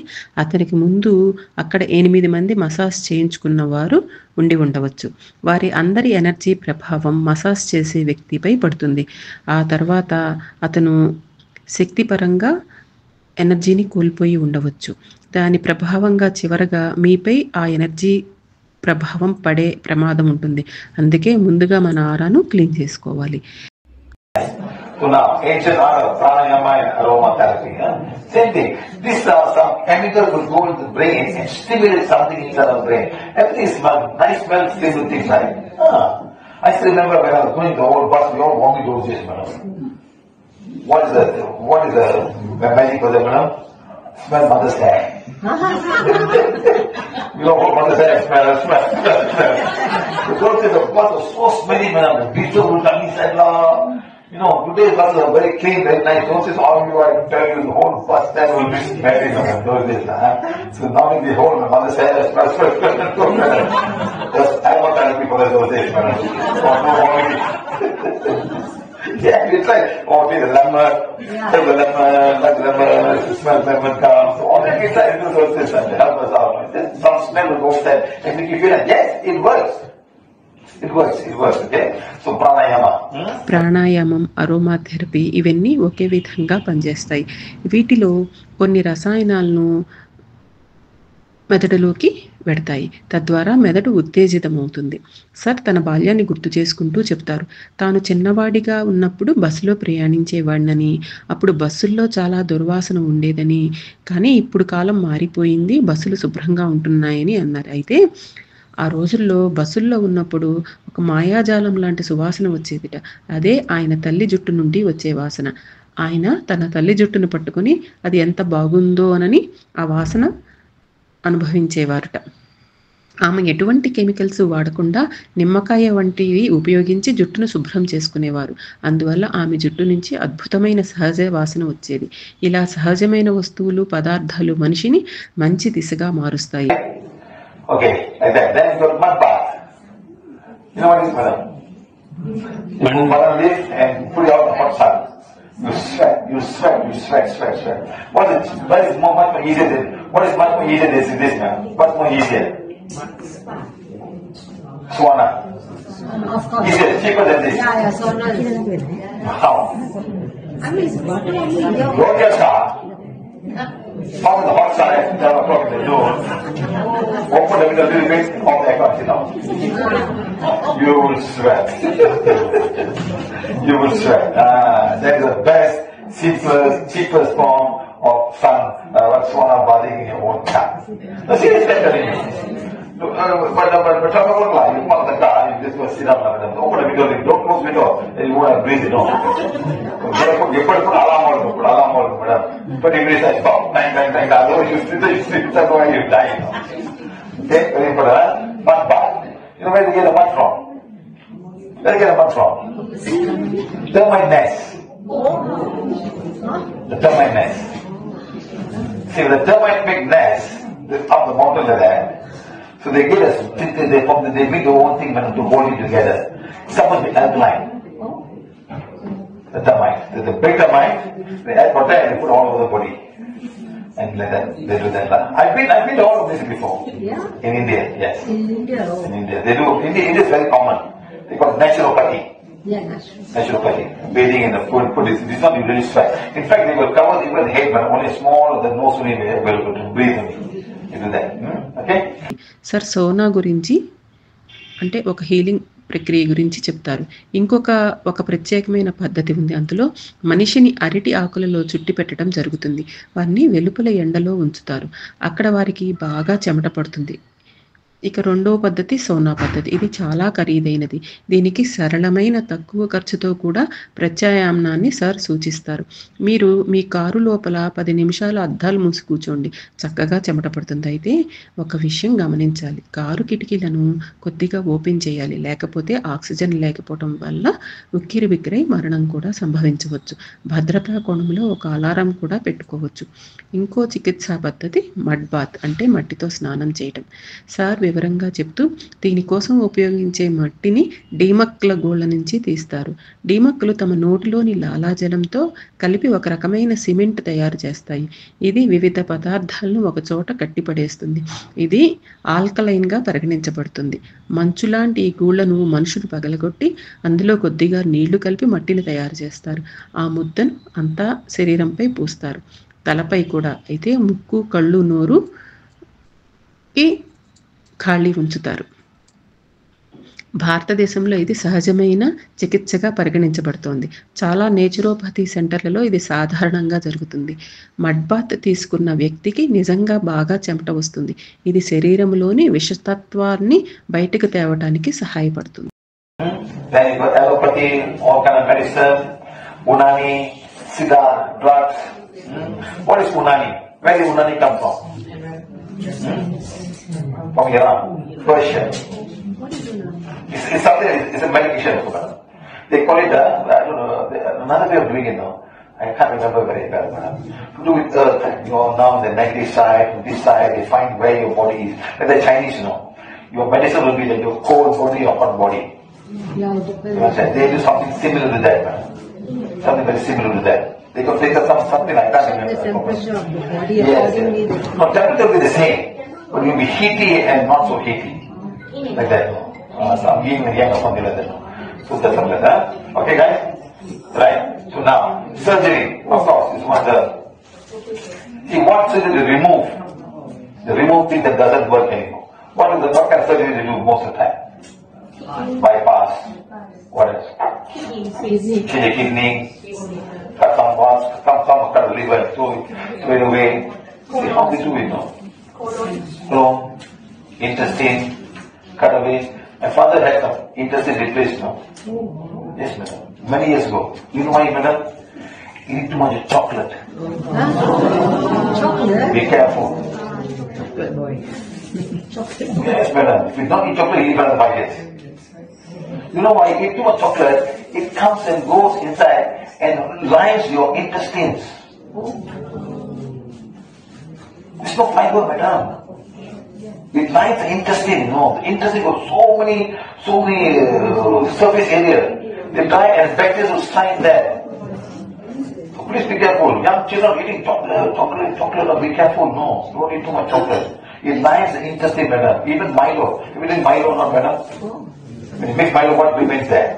అతనికి ముందు అక్కడ 8 మంది మసాజ్ చేయించుకున్న వారు ఉండి ఉండవచ్చు. వారి అందరి ఎనర్జీ ప్రభావం మసాజ్ చేసే వ్యక్తిపై పడుతుంది. ఆ తర్వాత అతను శక్తిపరంగా ఎనర్జీని కోల్పోయి ఉండవచ్చు. దాని ప్రభావంగా చివరగా మీపై ఆ ఎనర్జీ ప్రభావం పడే ప్రమాదం ఉంటుంది. అందుకే ముందుగా మన ఆరాను క్లీన్ చేసుకోవాలి. So now, ancient art of pranayama and aromatherapy. Same thing. These some chemicals will go into the brain and stimulate something inside the brain. Everything is nice smell, stable things, right? I still remember when I was going to the old bus, we all wanted those days, madam. What is the magic for them, madam? Smell mother's hair. You know what mother's hair smell. The girls in the bus was so smelly, madam. The people would come inside, you know, today's buses are very clean, very nice. Don't say, oh, you are telling you the whole bus stand will be smelling on those days. So now the whole mother's hair smells just aromatherapy for those days, madam. Oh, no vomiting. Yeah, it's like, oh, take the lemon, take the lemon, let the lemon, smell lemon comes. So all that we try to do those things and help us out. Some smell will go there and make you feel like, yes, it works. It works, okay? So pranayama. ప్రాణాయామం, aromatherapy ఇవన్నీ ఒకే విధంగా పనిచేస్తాయి. వీటిలో కొన్ని రసాయనాలను మెదడులోకి వెడతాయి. తద్వారా మెదడు ఉత్తేజితమవుతుంది. Sir తన బాల్యాన్ని గుర్తు చేసుకుంటూ చెప్తారు. తాను చిన్నవాడిగా ఉన్నప్పుడు బస్సులో ప్రయాణించేవాడినని, అప్పుడు బస్సుల్లో చాలా దుర్వాసన ఉండేదని, కానీ ఇప్పుడు కాలం మారిపోయింది, బస్సులు శుభ్రంగా ఉంటున్నాయని అన్నారు. అయితే ఆ రోజుల్లో బస్సుల్లో ఉన్నప్పుడు ఒక మాయాజాలం లాంటి సువాసన వచ్చేదిట. అదే ఆయన తల్లి జుట్టు నుండి వచ్చే వాసన. ఆయన తన తల్లి జుట్టును పట్టుకుని అది ఎంత బాగుందో అనని ఆ వాసన అనుభవించేవారుట. ఆమె ఎటువంటి కెమికల్స్ వాడకుండా నిమ్మకాయ వంటివి ఉపయోగించి జుట్టును శుభ్రం చేసుకునేవారు. అందువల్ల ఆమె జుట్టు నుంచి అద్భుతమైన సహజ వాసన వచ్చేది. ఇలా సహజమైన వస్తువులు, పదార్థాలు మనిషిని మంచి దిశగా మారుస్తాయి. Okay, like that. Then you got mud bath. You know what is madam? You put mud on this and put it out in the hot sun. You sweat. What is much more easier than this now? Much more easier. Sauna. Of course. Easier, cheaper than this. Yeah, sauna. How? I mean, it's water only. Go to your car. Out in the hot sun at 7 o'clock in the noon. Open the window a little bit, all the air comes out. You will sweat. You will sweat. That is the best, simplest, cheapest form of sauna bathing in your own car. Now seriously telling you. But talk about life, you park the car, you just go sit down and open the window, don't close the window, then you won't breathe, you know. You put alarm on, madam. 20 minutes I stop, bang, otherwise you sleep, that's why you die. Okay, ready for that? Mud bath. You know where to get the mud from? Termite nest. The termite nest. See, the termite make nest up the mountain like that. So they get they make their own thing to hold it together. Someone with alkaline. The termite. The big termite, they add water and they put all over the body. And like that, they do that. I've been to all of this before. Yeah. In India, yes. In India, oh. In India. They do. India is very common. They call it naturopathy. Yeah, natural. Naturopathy. Bathing in the food this is not usually sweat. In fact, they will cover even the head, but only small of the nose will be available to breathe only. You do that. Okay? Sir Sona గురించి అంటే ఒక healing ప్రక్రియ గురించి చెప్తారు. ఒక ప్రత్యేకమైన పద్ధతి ఉంది. అందులో మనిషిని అరటి ఆకులలో చుట్టి పెట్టడం జరుగుతుంది. వారిని వెలుపల ఎండలో ఉంచుతారు. అక్కడ వారికి బాగా చెమట పడుతుంది. ఇక రెండవ పద్ధతి సోనా పద్ధతి. ఇది చాలా ఖరీదైనది. దీనికి సరళమైన తక్కువ ఖర్చుతో కూడా ప్రత్యామ్నాయాన్ని సార్ సూచిస్తారు. మీరు మీ కారు లోపల 10 నిమిషాలు అద్దాలు మూసి కూర్చోండి, చక్కగా చెమట పడుతుంది. అయితే ఒక విషయం గమనించాలి, కారు కిటికీలను కొద్దిగా ఓపెన్ చేయాలి, లేకపోతే ఆక్సిజన్ లేకపోవడం వల్ల ఉక్కిరిబిక్కిరై మరణం కూడా సంభవించవచ్చు. భద్రతా కోణంలో ఒక అలారం కూడా పెట్టుకోవచ్చు. ఇంకో చికిత్సా పద్ధతి మడ్ బాత్, అంటే మట్టితో స్నానం చేయటం. సార్ వివరంగా చెప్తూ దీనికోసం ఉపయోగించే మట్టిని డీమక్ల గోళ్ల నుంచి తీస్తారు. డీమక్లు తమ నోటిలోని లాలాజలంతో కలిపి ఒక రకమైన సిమెంట్ తయారు చేస్తాయి. ఇది వివిధ పదార్థాలను ఒక చోట కట్టిపడేస్తుంది. ఇది ఆల్కలైన్గా పరిగణించబడుతుంది. మంచులాంటి ఈ గూళ్లను మనుషులు పగలగొట్టి అందులో కొద్దిగా నీళ్లు కలిపి మట్టిని తయారు చేస్తారు. ఆ ముద్దను అంతా శరీరంపై పూస్తారు, తలపై కూడా. అయితే ముక్కు, కళ్ళు, నోరు ఈ ఖాళీ ఉంచుతారు. భారతదేశంలో ఇది సహజమైన చికిత్సగా పరిగణించబడుతోంది. చాలా నేచురోపతి సెంటర్లలో ఇది సాధారణంగా జరుగుతుంది. మడ్ బాత్ తీసుకున్న వ్యక్తికి నిజంగా బాగా చెమట వస్తుంది. ఇది శరీరంలోని విషతత్వాన్ని బయటకు తేవటానికి సహాయపడుతుంది. Then you got allopathy, all kind of medicine, Unani, Siddha, drugs. What is Unani? Where did Unani come from? From Iran, Persia. It's something. It's a medication. They call it I don't know, another way of doing it now. I can't remember very well. To do with earth, now the negative side, this side, they find where your body is. Like the Chinese, your medicine will be like your cold body or hot body. Yeah, They do something similar to that, something very similar to that. They could take something like that. the temperature of the body Yes. accordingly. No, temperature will be the same, but it will be heaty and not so heaty, like that. Some yin and yang or something like that. So that's something like that. Okay, guys. Right. So now surgery, of course, is one the. See, what surgery to remove? The remove thing that doesn't work anymore. What kind of surgery they do most of the time? Bypass. What else? Change the kidney. Cut some parts. Some cut the liver. Throw it away. See how they do it now. Colon, intestine, cut away. My father had some intestine replaced now. Yes, madam. Many years ago. You know why, madam? You eat too much chocolate. Chocolate? Be careful. Chocolate boy. Chocolate. Yes, madam. If you don't eat chocolate, you eat better buy it. You know why? You eat too much chocolate, it comes and goes inside and lines your intestines. There's no fiber, madam. It lines the intestine, The intestine got so many surface area. They dry and bacteria will stay there. So please be careful. Young children eating chocolate, be careful. No, don't eat too much chocolate. It lines the intestine, madam. Even Milo. If you drink Milo, not madam. When you make Milo, what remains there?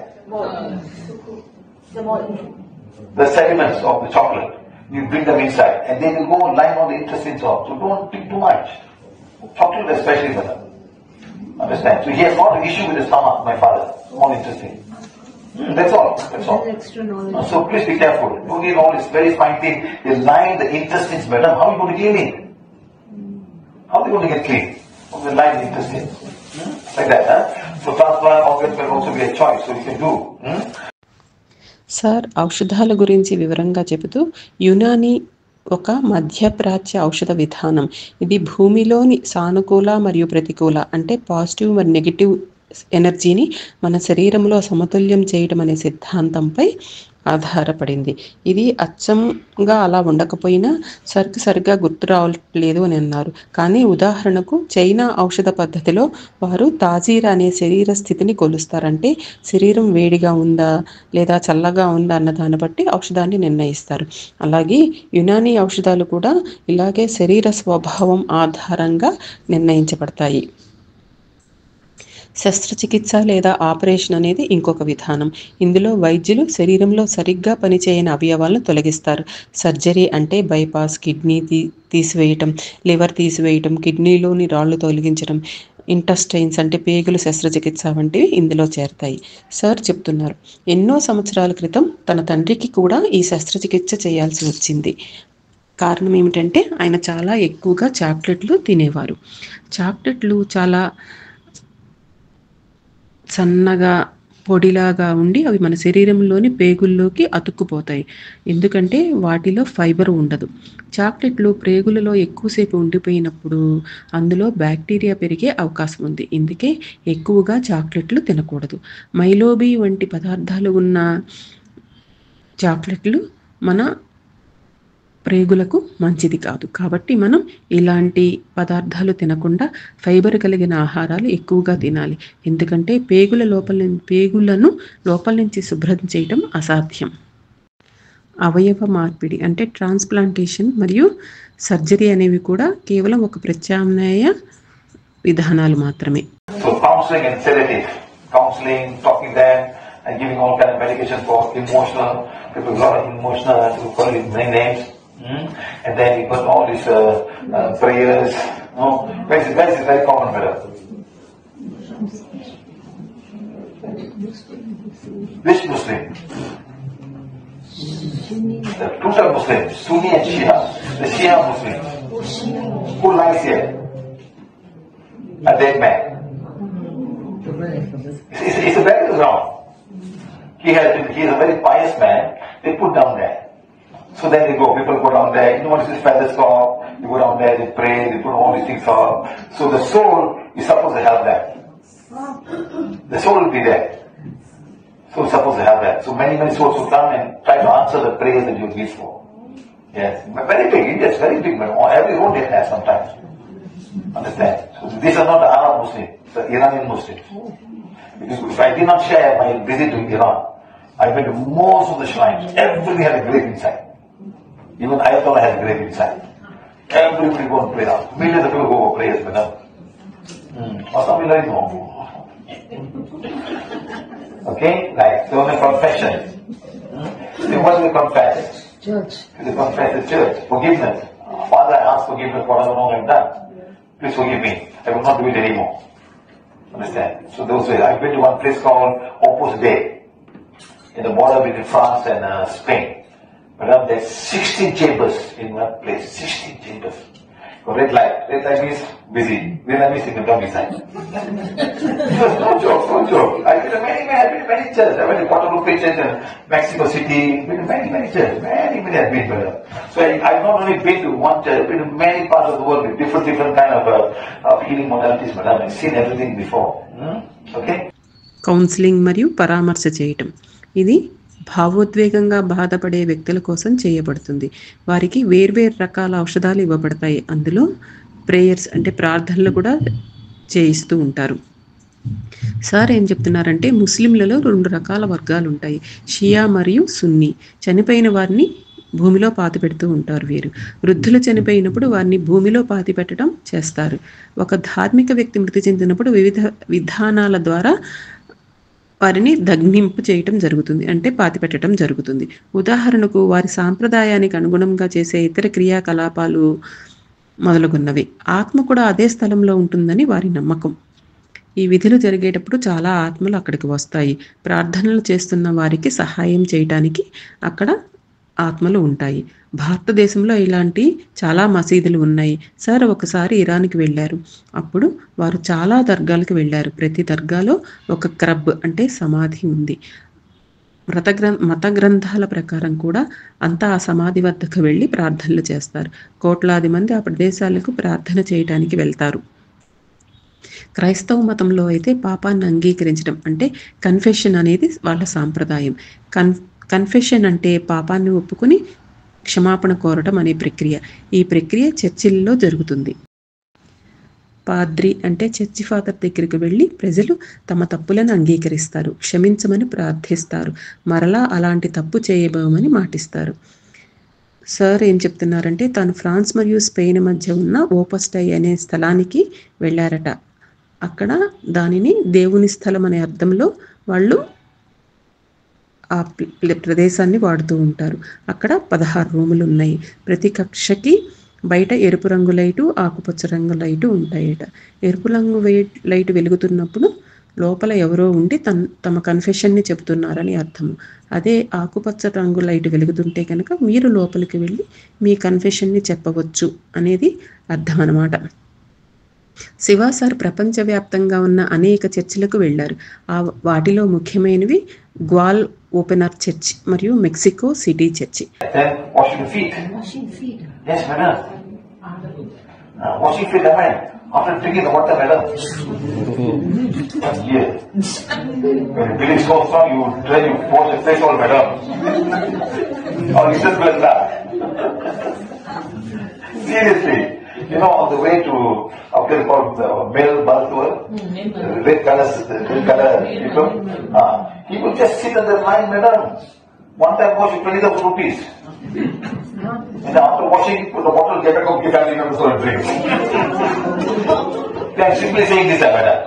The sediments of the chocolate. You bring them inside, and they will go and line on the intestines off. So don't drink too much. Chocolate especially, madam. Understand? So he has got an issue with his stomach, my father. All intestine. That's all. That's all. Extra knowledge. So please be careful. Don't eat all this very fine thing. They line the intestines, madam. How are you going to clean it? How are they going to get clean? They line the intestines. Like that, So transplant organs will also be a choice. So you can do. Sir ఔషధాల గురించి వివరంగా చెబుతూ యునాని ఒక మధ్యప్రాచ్య ఔషధ విధానం. ఇది భూమిలోని సానుకూల మరియు ప్రతికూల అంటే పాజిటివ్ మరియు నెగిటివ్ ఎనర్జీని మన శరీరంలో సమతుల్యం చేయడం అనే సిద్ధాంతంపై ఆధారపడింది. ఇది అచ్చంగా అలా ఉండకపోయినా సరిగ్గా గుర్తు రావట్లేదు అని అన్నారు. కానీ ఉదాహరణకు చైనా ఔషధ పద్ధతిలో వారు తాజీరా అనే శరీర స్థితిని కొలుస్తారంటే శరీరం వేడిగా ఉందా లేదా చల్లగా ఉందా అన్న దాన్ని బట్టి ఔషధాన్ని నిర్ణయిస్తారు. అలాగే యునానీ ఔషధాలు కూడా ఇలాగే శరీర స్వభావం ఆధారంగా నిర్ణయించబడతాయి. శస్త్రచికిత్స లేదా ఆపరేషన్ అనేది ఇంకొక విధానం. ఇందులో వైద్యులు శరీరంలో సరిగ్గా పనిచేయని అవయవాలను తొలగిస్తారు. సర్జరీ అంటే బైపాస్, కిడ్నీ తీసివేయటం, లివర్ తీసివేయటం, కిడ్నీలోని రాళ్లు తొలగించడం, ఇంటెస్టైన్స్ అంటే పేగుల శస్త్రచికిత్స వంటివి ఇందులో చేరతాయి. సార్ చెప్తున్నారు, ఎన్నో సంవత్సరాల క్రితం తన తండ్రికి కూడా ఈ శస్త్రచికిత్స చేయాల్సి వచ్చింది. కారణం ఏమిటంటే ఆయన చాలా ఎక్కువగా చాక్లెట్లు తినేవారు. చాక్లెట్లు చాలా సన్నగా పొడిలాగా ఉండి అవి మన శరీరంలోని పేగుల్లోకి అతుక్కుపోతాయి. ఎందుకంటే వాటిలో ఫైబర్ ఉండదు. చాక్లెట్లు ప్రేగులలో ఎక్కువసేపు ఉండిపోయినప్పుడు అందులో బ్యాక్టీరియా పెరిగే అవకాశం ఉంది. ఇందుకే ఎక్కువగా చాక్లెట్లు తినకూడదు. మైలోబీ వంటి పదార్థాలు ఉన్న చాక్లెట్లు మన ప్రేగులకు మంచిది కాదు. కాబట్టి మనం ఇలాంటి పదార్థాలు తినకుండా ఫైబర్ కలిగిన ఆహారాలు ఎక్కువగా తినాలి. ఎందుకంటే పేగులను లోపల నుంచి శుభ్రం చేయడం అసాధ్యం. అవయవ మార్పిడి అంటే ట్రాన్స్ప్లాంటేషన్ మరియు సర్జరీ అనేవి కూడా కేవలం ఒక ప్రత్యామ్నాయ విధానాలు మాత్రమే. And giving all kind of medication for emotional, people got emotional, to call it many names. And then you got all these prayers. Where is it very common, madam? Which Muslim? The total Muslims, Sunni and Shia. The Shia Muslims. Who lies here? A dead man. It's a burial ground. He is a very pious man. They put down there. So then they go. People go down there. You know what is this feathers called? You go down there. They pray. They put all these things on. So the soul is supposed to have that. The soul will be there. So it's supposed to have that. So many souls will come and try to answer the prayers that you wish for. Yes, very big. India is very big. Every road they have sometimes. Understand? So these are not the Arab Muslims, the Iranian Muslims. Because if I did not share my visit to Iran, I went to most of the shrines. Everybody had a grave inside. Even Ayatollah had a grave inside. Everybody go and pray now. Millions of people go for prayers with them. Okay? Like, so the confession. So what do we confess? Church. We confess the church. Forgiveness. Father, I ask forgiveness for whatever wrong I've done. Please forgive me. I will not do it anymore. Understand? So those ways. I've been to one place called Opus Dei, in the border between France and Spain. But there's 16 chambers in one place. 16 chambers. So red light. Red light means busy. Green light means you can come inside. No joke, no joke. I've been to many churches. I went to Guadalupe Church in Mexico City. Been to many churches. Many I've been to. So I've not only been to one church, I've been to many parts of the world with different kind of healing modalities, madam. I've seen everything before. Okay? Counselling మరియు పరామర్శ చేయటం. ఇది భావోద్వేగంగా బాధపడే వ్యక్తుల కోసం చేయబడుతుంది. వారికి వేర్వేరు రకాల ఔషధాలు ఇవ్వబడతాయి. అందులో ప్రేయర్స్ అంటే ప్రార్థనలు కూడా చేయిస్తూ ఉంటారు. సార్ ఏం చెప్తున్నారంటే ముస్లింలలో 2 రకాల వర్గాలు ఉంటాయి, షియా మరియు సున్నీ. చనిపోయిన వారిని భూమిలో పాతిపెడుతూ ఉంటారు. వీరు వృద్ధులు చనిపోయినప్పుడు వారిని భూమిలో పాతిపెట్టడం చేస్తారు. ఒక ధార్మిక వ్యక్తి మృతి చెందినప్పుడు వివిధ విధానాల ద్వారా వారిని దగ్నింపు చేయటం జరుగుతుంది, అంటే పాతిపెట్టడం జరుగుతుంది. ఉదాహరణకు వారి సాంప్రదాయానికి అనుగుణంగా చేసే ఇతర క్రియాకలాపాలు మొదలుగున్నవి. ఆత్మ కూడా అదే స్థలంలో ఉంటుందని వారి నమ్మకం. ఈ విధులు జరిగేటప్పుడు చాలా ఆత్మలు అక్కడికి వస్తాయి. ప్రార్థనలు చేస్తున్న వారికి సహాయం చేయటానికి అక్కడ ఆత్మలు ఉంటాయి. భారతదేశంలో ఇలాంటి చాలా మసీదులు ఉన్నాయి. సార్ ఒకసారి ఇరాన్కి వెళ్ళారు. అప్పుడు వారు చాలా దర్గాలకు వెళ్ళారు. ప్రతి దర్గాలో ఒక క్రబ్ అంటే సమాధి ఉంది. మత గ్రంథాల ప్రకారం కూడా అంతా ఆ సమాధి వద్దకు వెళ్ళి ప్రార్థనలు చేస్తారు. కోట్లాది మంది ఆ ప్రదేశాలకు ప్రార్థన చేయడానికి వెళ్తారు. క్రైస్తవ మతంలో అయితే పాపాన్ని అంగీకరించడం అంటే కన్ఫెషన్ అనేది వాళ్ళ సాంప్రదాయం. కన్ఫెషన్ అంటే పాపాన్ని ఒప్పుకుని క్షమాపణ కోరటం అనే ప్రక్రియ. ఈ ప్రక్రియ చర్చిల్లో జరుగుతుంది. పాద్రి అంటే చర్చి ఫాదర్ దగ్గరికి వెళ్ళి ప్రజలు తమ తప్పులను అంగీకరిస్తారు, క్షమించమని ప్రార్థిస్తారు, మరలా అలాంటి తప్పు చేయబోమని మాటిస్తారు. సార్ ఏం చెప్తున్నారంటే తాను ఫ్రాన్స్ మరియు స్పెయిన్ మధ్య ఉన్న ఓపస్ డై అనే స్థలానికి వెళ్ళారట. అక్కడ దానిని దేవుని స్థలం అనే అర్థంలో వాళ్ళు ఆ ప్రదేశాన్ని వాడుతూ ఉంటారు. అక్కడ 16 రూములు ఉన్నాయి. ప్రతి కక్షకి బయట ఎరుపు రంగు లైటు, ఆకుపచ్చ రంగు లైటు ఉంటాయట. ఎరుపు రంగు లైటు వెలుగుతున్నప్పుడు లోపల ఎవరో ఉండి తమ కన్ఫెషన్ని చెబుతున్నారని అర్థము. అదే ఆకుపచ్చ రంగు లైటు వెలుగుతుంటే కనుక మీరు లోపలికి వెళ్ళి మీ కన్ఫెషన్ని చెప్పవచ్చు అనేది అర్థం అన్నమాట. శివ సార్ ప్రపంచవ్యాప్తంగా ఉన్న అనేక చర్చిలకు వెళ్ళారు. వాటిలో ముఖ్యమైనవి గ్వాల్ ఓపెనర్ చర్చ్ మరియు Mexico city church. Washing feet. Yes, madam. Washing feet, madam. After drinking the water, madam. Yes. When you believe so strong, you try to wash your face all, madam. Or you just like that. Seriously. You know, on the way to a place called male Baltur, red color people, he would just sit on the line, madam. One time washing 20,000 rupees. And after washing, put the bottle, get a cup, give family members for a drink. I am simply saying this, madam.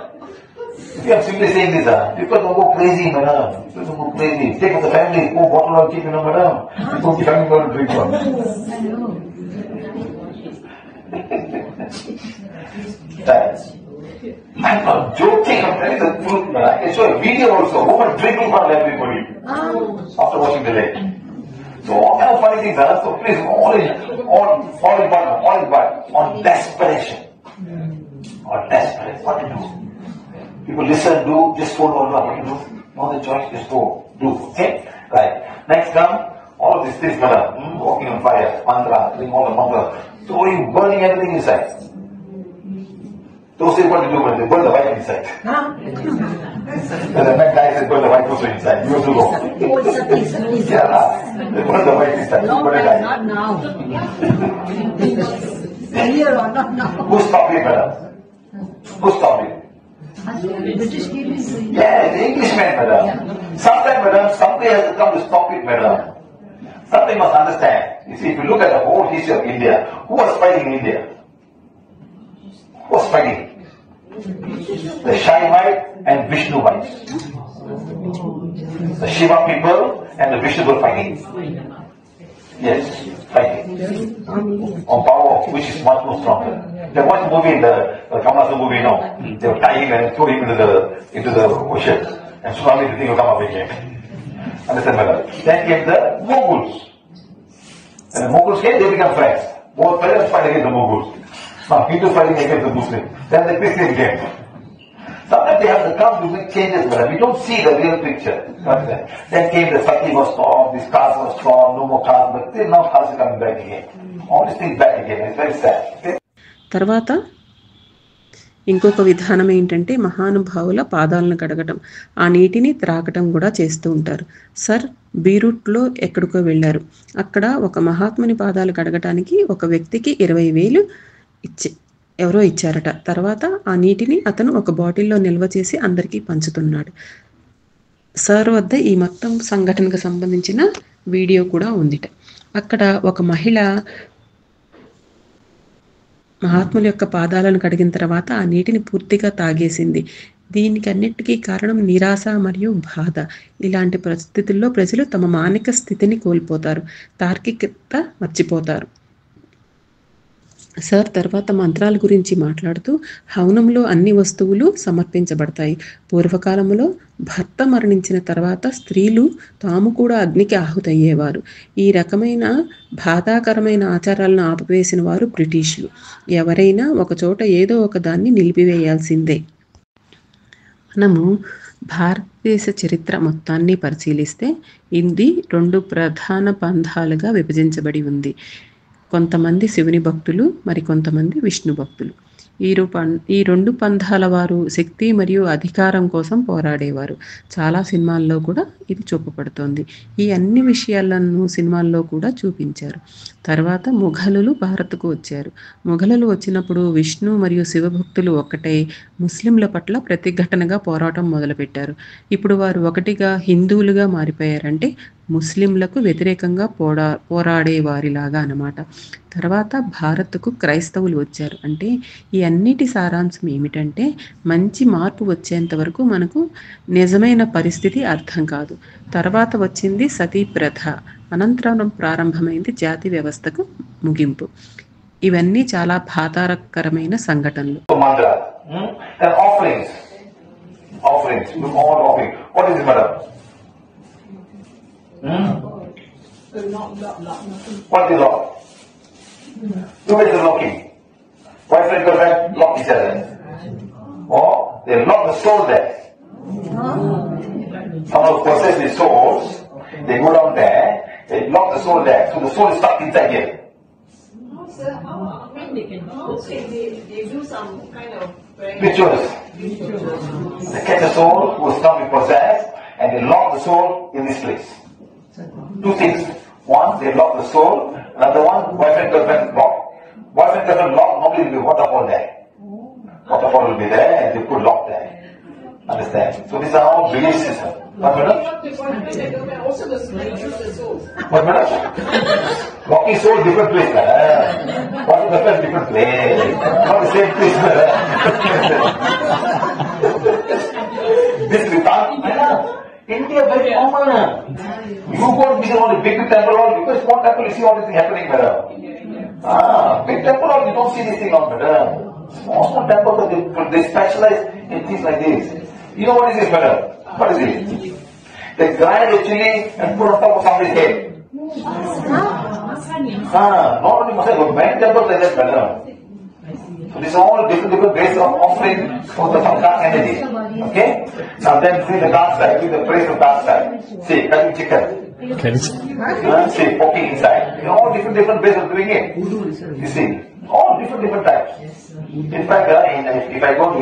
I am simply saying this, people don't go crazy, madam. People don't go crazy. Take the family, go bottle or keep, madam. People give family members a drink for. I'm not joking. I'm telling the truth, man. I can show a video also. Woman drinking for everybody after watching the lake. So all kind of funny things, man. So please, all falling back on desperation. On desperation. What to do? People listen, do, just follow what to do. No the choice, just go, do. Okay? Right. Next come, all of these things, madam. Walking on fire, mantra, doing all the mantra, throwing, burning everything inside. Those say what to do when they burn the wife inside. And the next guy said burn the wife also inside. You also go. Yeah, they burn the wife inside. No, not now. Earlier or not now. Who stopped it, madam? Who stopped it? British people. Yeah, the Englishman, madam. Sometimes, madam, somebody has to come to stop it, madam. Somebody must understand. You see, if you look at the whole history of India, who was fighting in India? Who was fighting? The Shaivite and Vishnuvites. The Shiva people and the Vishnu were fighting. Yes, fighting. On power, which is much more stronger. There was a movie in the Kamal Haasan movie, no? They were tying him and throw him into the ocean. And tsunami, the thing will come up again. Understand, madam? Then came the Mughals. And the Mughals came, they become friends. Both parents fight against the Mughals. Now Hindus fighting against the Muslims. Then the Christians came. Sometimes they have to come to make changes, madam. We don't see the real picture. Then came the Sati was storm, this cars was storm, no more cars, but still now cars are coming back again. All these things back again. It's very sad. Okay? తర్వాత ఇంకొక విధానం ఏంటంటే మహానుభావుల పాదాలను కడగటం, ఆ నీటిని త్రాగటం కూడా చేస్తూ ఉంటారు. సర్ బీరూట్లో ఎక్కడికో వెళ్ళారు. అక్కడ ఒక మహాత్ముని పాదాలు కడగటానికి ఒక వ్యక్తికి 20,000 ఎవరో ఇచ్చారట. తర్వాత ఆ నీటిని అతను ఒక బాటిల్లో నిల్వ చేసి అందరికీ పంచుతున్నాడు. సార్ వద్ద ఈ మొత్తం సంఘటనకు సంబంధించిన వీడియో కూడా ఉందిట. అక్కడ ఒక మహిళ మహాత్ముల యొక్క పాదాలను కడిగిన తర్వాత ఆ నీటిని పూర్తిగా తాగేసింది. దీనికి అన్నిటికీ కారణం నిరాశ మరియు బాధ. ఇలాంటి పరిస్థితుల్లో ప్రజలు తమ మానసిక స్థితిని కోల్పోతారు, తార్కికత మర్చిపోతారు. సార్ తర్వాత మంత్రాల గురించి మాట్లాడుతూ హవనంలో అన్ని వస్తువులు సమర్పించబడతాయి. పూర్వకాలంలో భర్త మరణించిన తర్వాత స్త్రీలు తాము కూడా అగ్నికి ఆహుతయ్యేవారు. ఈ రకమైన బాధాకరమైన ఆచారాలను ఆపివేసిన వారు బ్రిటిష్లు. ఎవరైనా ఒక చోట ఏదో ఒక దాన్ని నిలిపివేయాల్సిందే. మనము భారతదేశ చరిత్ర మొత్తాన్ని పరిశీలిస్తే ఇది 2 ప్రధాన పంథాలుగా విభజించబడి ఉంది. కొంతమంది శివుని భక్తులు, మరి కొంతమంది విష్ణు భక్తులు. ఈ 2 పంథాల వారు శక్తి మరియు అధికారం కోసం పోరాడేవారు. చాలా సినిమాల్లో కూడా ఇది చూపబడుతోంది. ఈ అన్ని విషయాలను సినిమాల్లో కూడా చూపించారు. తర్వాత ముఘలులు భారత్కు వచ్చారు. ముఘలులు వచ్చినప్పుడు విష్ణు మరియు శివభక్తులు ఒక్కటై ముస్లింల పట్ల ప్రతిఘటనగా పోరాటం మొదలుపెట్టారు. ఇప్పుడు వారు ఒకటిగా హిందువులుగా మారిపోయారంటే ముస్లింలకు వ్యతిరేకంగా పోరాడే వారిలాగా అన్నమాట. తర్వాత భారత్కు క్రైస్తవులు వచ్చారు. అంటే ఈ అన్నిటి సారాంశం ఏమిటంటే మంచి మార్పు వచ్చేంత వరకు మనకు నిజమైన పరిస్థితి అర్థం కాదు. తర్వాత వచ్చింది సతీ ప్రథ, అనంతరం ప్రారంభమైంది జాతి వ్యవస్థకు ముగింపు. ఇవన్నీ చాలా బాధాకరమైన సంఘటనలు. Two ways of locking. Boyfriend, girlfriend, lock each other. Or they lock the soul there. Someone possesses the souls, they go down there, they lock the soul there. So the soul is stuck inside here. No, sir. They can they do some kind of Rituals. They catch a soul who is not possessed and they lock the soul in this place. 2 things. One, they lock the soul. Another one, boyfriend, girlfriend lock. Boyfriend, girlfriend lock, nobody will be waterfall there. Waterfall will be there and they put lock there. Understand? So these are all belief system. What, madam? Also the choose the soul. What, madam? Locking soul, different place. Boyfriend, girlfriend, different place. Not the same place. This Vitan, India very common. You go and visit all the big temple hall, because small temple you see all this thing happening, madam. Big temple hall you don't see this thing on, madam. Small temples, they specialize in things like this. You know what is this, madam? What is this? They grind the chili and put on top of somebody's head. Not only masala, but many temples like that, madam. So these are all different ways of offering for the dark energy. Okay? Now then see the dark side, see the praise of dark side. See, cutting chicken. See, poking inside. You know, all different ways of doing it. You see, all different types. In fact, if I go to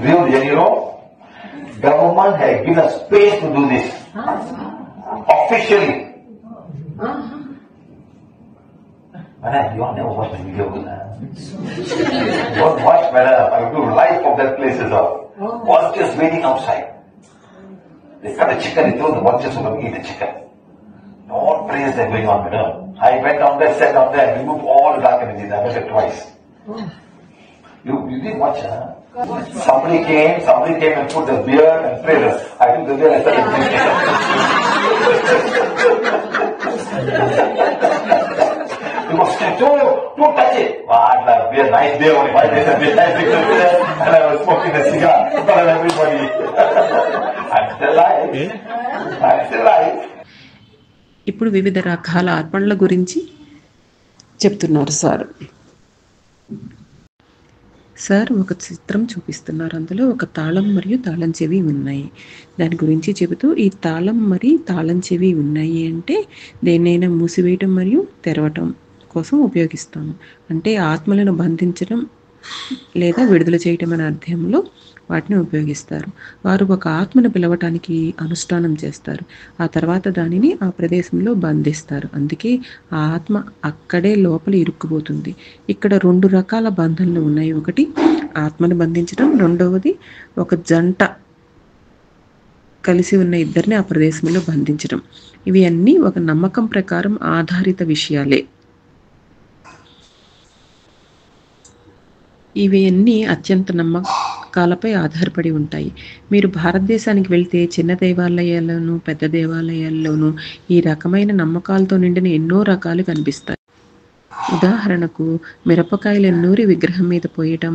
Rio de Janeiro, government has given us space to do this officially. Madam, you all never watched the video. Don't watch, madam. I will do live of that place as well. Vultures waiting outside. They cut the chicken, they throw the vultures who will eat the chicken. All prayers are going on, madam. I went down there, sat down there, and removed all the dark energies. I went there twice. You didn't watch, huh? Somebody came and put the beer and prayed. I took the beer and started drinking. You must don't touch it. What, we are nice day only. Why there's a bit nice beer and I was smoking a cigar in front of everybody. I'm still alive. I'm still alive. ఇప్పుడు వివిధ రకాల అర్పణల గురించి చెప్తున్నారు sir ఒక చిత్రం చూపిస్తున్నారు. అందులో ఒక తాళం మరియు తాళం చెవి ఉన్నాయి. దాని గురించి చెబుతూ ఈ తాళం మరియు తాళం చెవి ఉన్నాయి అంటే దేన్నైనా మూసివేయటం మరియు తెరవటం కోసం ఉపయోగిస్తాము. అంటే ఆత్మలను బంధించడం లేదా విడుదల చేయటం అనే అర్థంలో వాటిని ఉపయోగిస్తారు. వారు ఒక ఆత్మను పిలవటానికి అనుష్ఠానం చేస్తారు. ఆ తర్వాత దానిని ఆ ప్రదేశంలో బంధిస్తారు. అందుకే ఆ ఆత్మ అక్కడే లోపల ఇరుక్కుపోతుంది. ఇక్కడ 2 రకాల బంధనలు ఉన్నాయి. ఒకటి ఆత్మను బంధించడం, రెండవది ఒక జంట కలిసి ఉన్న ఇద్దరిని ఆ ప్రదేశంలో బంధించడం. ఇవి అన్నీ ఒక నమ్మకం ప్రకారం ఆధారిత విషయాలే. ఇవి అన్నీ అత్యంత నమ్మకాలపై ఆధారపడి ఉంటాయి. మీరు భారతదేశానికి వెళ్తే చిన్న దేవాలయాల్లోనూ పెద్ద దేవాలయాల్లోనూ ఈ రకమైన నమ్మకాలతో నిండిన ఎన్నో రకాలు కనిపిస్తాయి. ఉదాహరణకు మిరపకాయల నూరి విగ్రహం మీద పోయటం.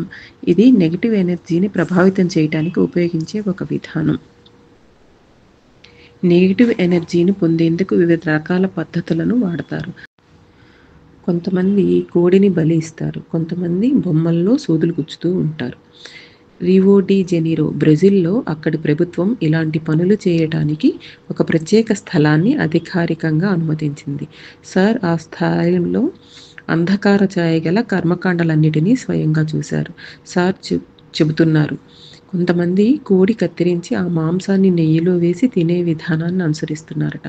ఇది నెగిటివ్ ఎనర్జీని ప్రభావితం చేయడానికి ఉపయోగించే ఒక విధానం. నెగిటివ్ ఎనర్జీని పొందేందుకు వివిధ రకాల పద్ధతులను వాడతారు. కొంతమంది కోడిని బలి ఇస్తారు, కొంతమంది బొమ్మల్లో సూదులు గుచ్చుతూ ఉంటారు. రియో డి జెనీరో, బ్రెజిల్లో అక్కడి ప్రభుత్వం ఇలాంటి పనులు చేయటానికి ఒక ప్రత్యేక స్థలాన్ని అధికారికంగా అనుమతించింది. సార్ ఆ స్థాయిలో అంధకార ఛాయ గల కర్మకాండలన్నిటినీ స్వయంగా చూశారు. సార్ చెబుతున్నారు, కొంతమంది కోడి కత్తిరించి ఆ మాంసాన్ని నెయ్యిలో వేసి తినే విధానాన్ని అనుసరిస్తున్నారట.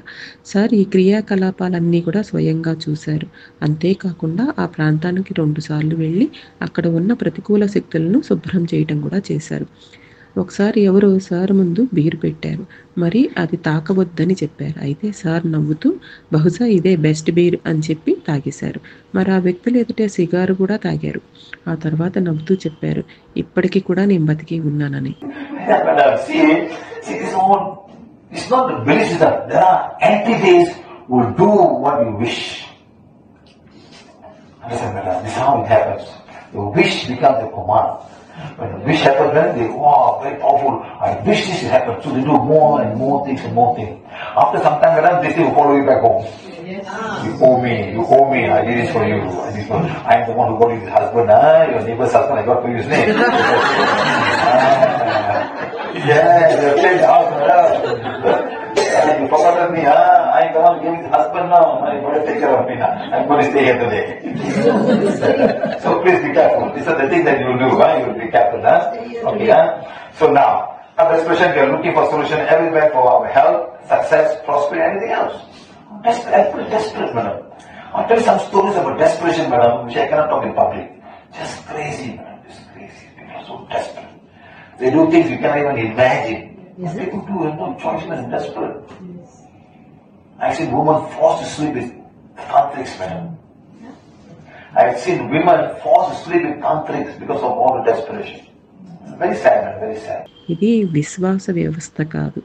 సార్ ఈ క్రియాకలాపాలన్నీ కూడా స్వయంగా చూశారు. అంతేకాకుండా ఆ ప్రాంతానికి 2 సార్లు వెళ్ళి అక్కడ ఉన్న ప్రతికూల శక్తులను శుభ్రం చేయటం కూడా చేశారు. ఒకసారి ఎవరో సార్ ముందు బీరు పెట్టారు, మరి అది తాకవద్దని చెప్పారు. అయితే సార్ నవ్వుతూ బహుశా ఇదే బెస్ట్ బీర్ అని చెప్పి తాగేశారు. మరి ఆ వ్యక్తులు ఎదుటే సిగారు కూడా తాగారు. ఆ తర్వాత నవ్వుతూ చెప్పారు, ఇప్పటికీ కూడా నేను బతికి ఉన్నానని. It's not the belief system. There are entities who do what you wish. Understand, madam? This is how it happens. The wish becomes a command. When the wish happens, then they, wow, very powerful. I wish this should happen. So they do more and more things and more things. After some time, madam, they say, follow you back home. Yes. You owe me, I did this for you. I am the one who got you his husband, your neighbor's husband, I got for you his name. Yeah, they're playing the house, madam. You forgot me, I am the one who gave his husband now. You got to take care of me now. I'm going to stay here today. So please be careful. These are the things that you will do, you will be careful, Okay, So now, other expression, we are looking for solution everywhere for our health, success, prosperity, anything else. Desperate, madam. I'll tell you some stories about desperation, madam, which I cannot talk in public. Just crazy, madam. Just crazy. People are so desperate. They do things you cannot even imagine. People do have no choice, madam. Desperate. I've seen women forced to sleep with tantrics, madam. I've seen women forced to sleep with tantrics because of all the desperation. Very sad, madam. Very sad. ఇది విశ్వాస వ్యవస్థ కాదు,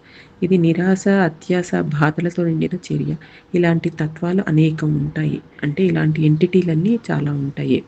ఇది నిరాశ, అత్యాశ, బాధలతో నిండిన చర్య. ఇలాంటి తత్వాలు అనేకం ఉంటాయి. అంటే ఇలాంటి ఎంటిటీలన్నీ చాలా ఉంటాయి.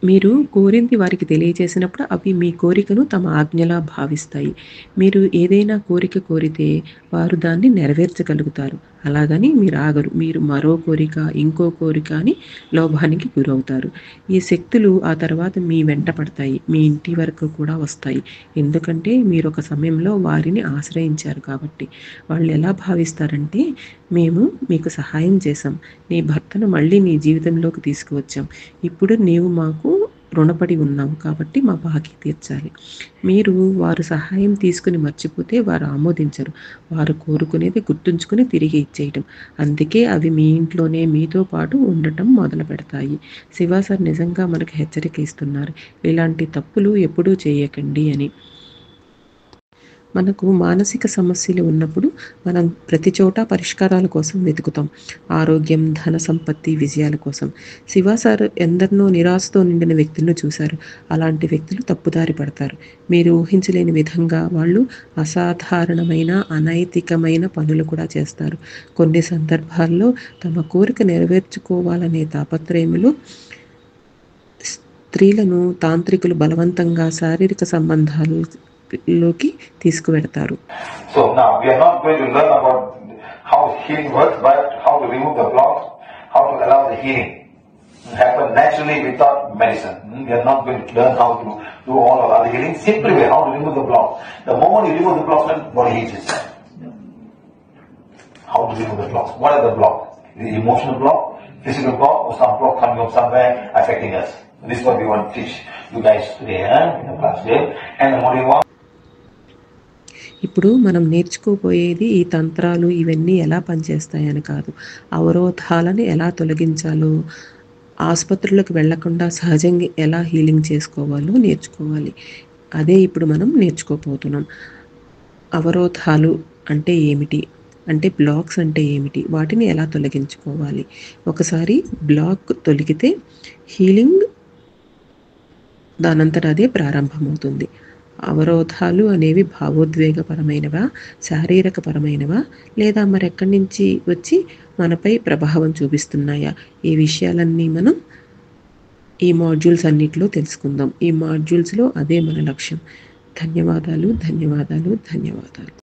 మీరు కోరింది వారికి తెలియజేసినప్పుడు అవి మీ కోరికను తమ ఆజ్ఞలా భావిస్తాయి. మీరు ఏదైనా కోరిక కోరితే వారు దాన్ని నెరవేర్చగలుగుతారు. అలాగని మీరు ఆగరు. మీరు మరో కోరిక, ఇంకో కోరిక అని లోభానికి గురవుతారు. ఈ శక్తులు ఆ తర్వాత మీ వెంట పడతాయి. మీ ఇంటి వరకు కూడా వస్తాయి. ఎందుకంటే మీరు ఒక సమయంలో వారిని ఆశ్రయించారు కాబట్టి. వాళ్ళు ఎలా భావిస్తారంటే, మేము మీకు సహాయం చేశాం. నీ భర్తను మళ్ళీ నీ జీవితంలోకి తీసుకువచ్చాం. ఇప్పుడు నీవు మాకు రుణపడి ఉన్నాం కాబట్టి మా బాకీ తీర్చాలి. మీరు వారు సహాయం తీసుకుని మర్చిపోతే వారు ఆమోదించరు. వారు కోరుకునేది గుర్తుంచుకుని తిరిగి ఇచ్చేయటం. అందుకే అవి మీ ఇంట్లోనే మీతో పాటు ఉండటం మొదలు పెడతాయి. శివ సార్ నిజంగా మనకు హెచ్చరిక ఇస్తున్నారు. ఇలాంటి తప్పులు ఎప్పుడూ చేయకండి అని. మనకు మానసిక సమస్యలు ఉన్నప్పుడు మనం ప్రతి చోట పరిష్కారాల కోసం వెతుకుతాం. ఆరోగ్యం, ధన సంపత్తి, విజయాల కోసం. శివ సార్ ఎందరినో నిరాశతో నిండిన వ్యక్తులను చూశారు. అలాంటి వ్యక్తులు తప్పుదారి పడతారు. మీరు ఊహించలేని విధంగా వాళ్ళు అసాధారణమైన, అనైతికమైన పనులు కూడా చేస్తారు. కొన్ని సందర్భాల్లో తమ కోరిక నెరవేర్చుకోవాలనే తాపత్రయములో స్త్రీలను తాంత్రికులు బలవంతంగా శారీరక సంబంధాల్లోకి తీసుకువెడతారు. So now we are not going to learn about how healing works, but how to remove the blocks, how to allow the healing to happen naturally without medicine. We are not going to learn how to do all of other healing. Simply way, how to remove the block. The moment you remove the blocks, then body heals itself. How to remove the blocks? What are the blocks? The emotional block, physical block, or some block coming from somewhere affecting us. This is what we want to teach you guys today, in the class today. And the module 1. ఇప్పుడు మనం నేర్చుకోబోయేది ఈ తంత్రాలు ఇవన్నీ ఎలా పనిచేస్తాయని కాదు, అవరోధాలను ఎలా తొలగించాలో, ఆసుపత్రులకు వెళ్లకుండా సహజంగా ఎలా హీలింగ్ చేసుకోవాలో నేర్చుకోవాలి. అదే ఇప్పుడు మనం నేర్చుకోబోతున్నాం. అవరోధాలు అంటే ఏమిటి, అంటే బ్లాక్స్ అంటే ఏమిటి, వాటిని ఎలా తొలగించుకోవాలి. ఒకసారి బ్లాక్ తొలగితే హీలింగ్ దానంతట అదే ప్రారంభమవుతుంది. అవరోధాలు అనేవి భావోద్వేగపరమైనవా, శారీరకపరమైనవా, లేదా మరెక్కడి నుంచి వచ్చి మనపై ప్రభావం చూపిస్తున్నాయా? ఈ విషయాలన్నీ మనం ఈ మాడ్యూల్స్ అన్నిటిలో తెలుసుకుందాం. ఈ మాడ్యూల్స్లో అదే మన లక్ష్యం. ధన్యవాదాలు, ధన్యవాదాలు, ధన్యవాదాలు.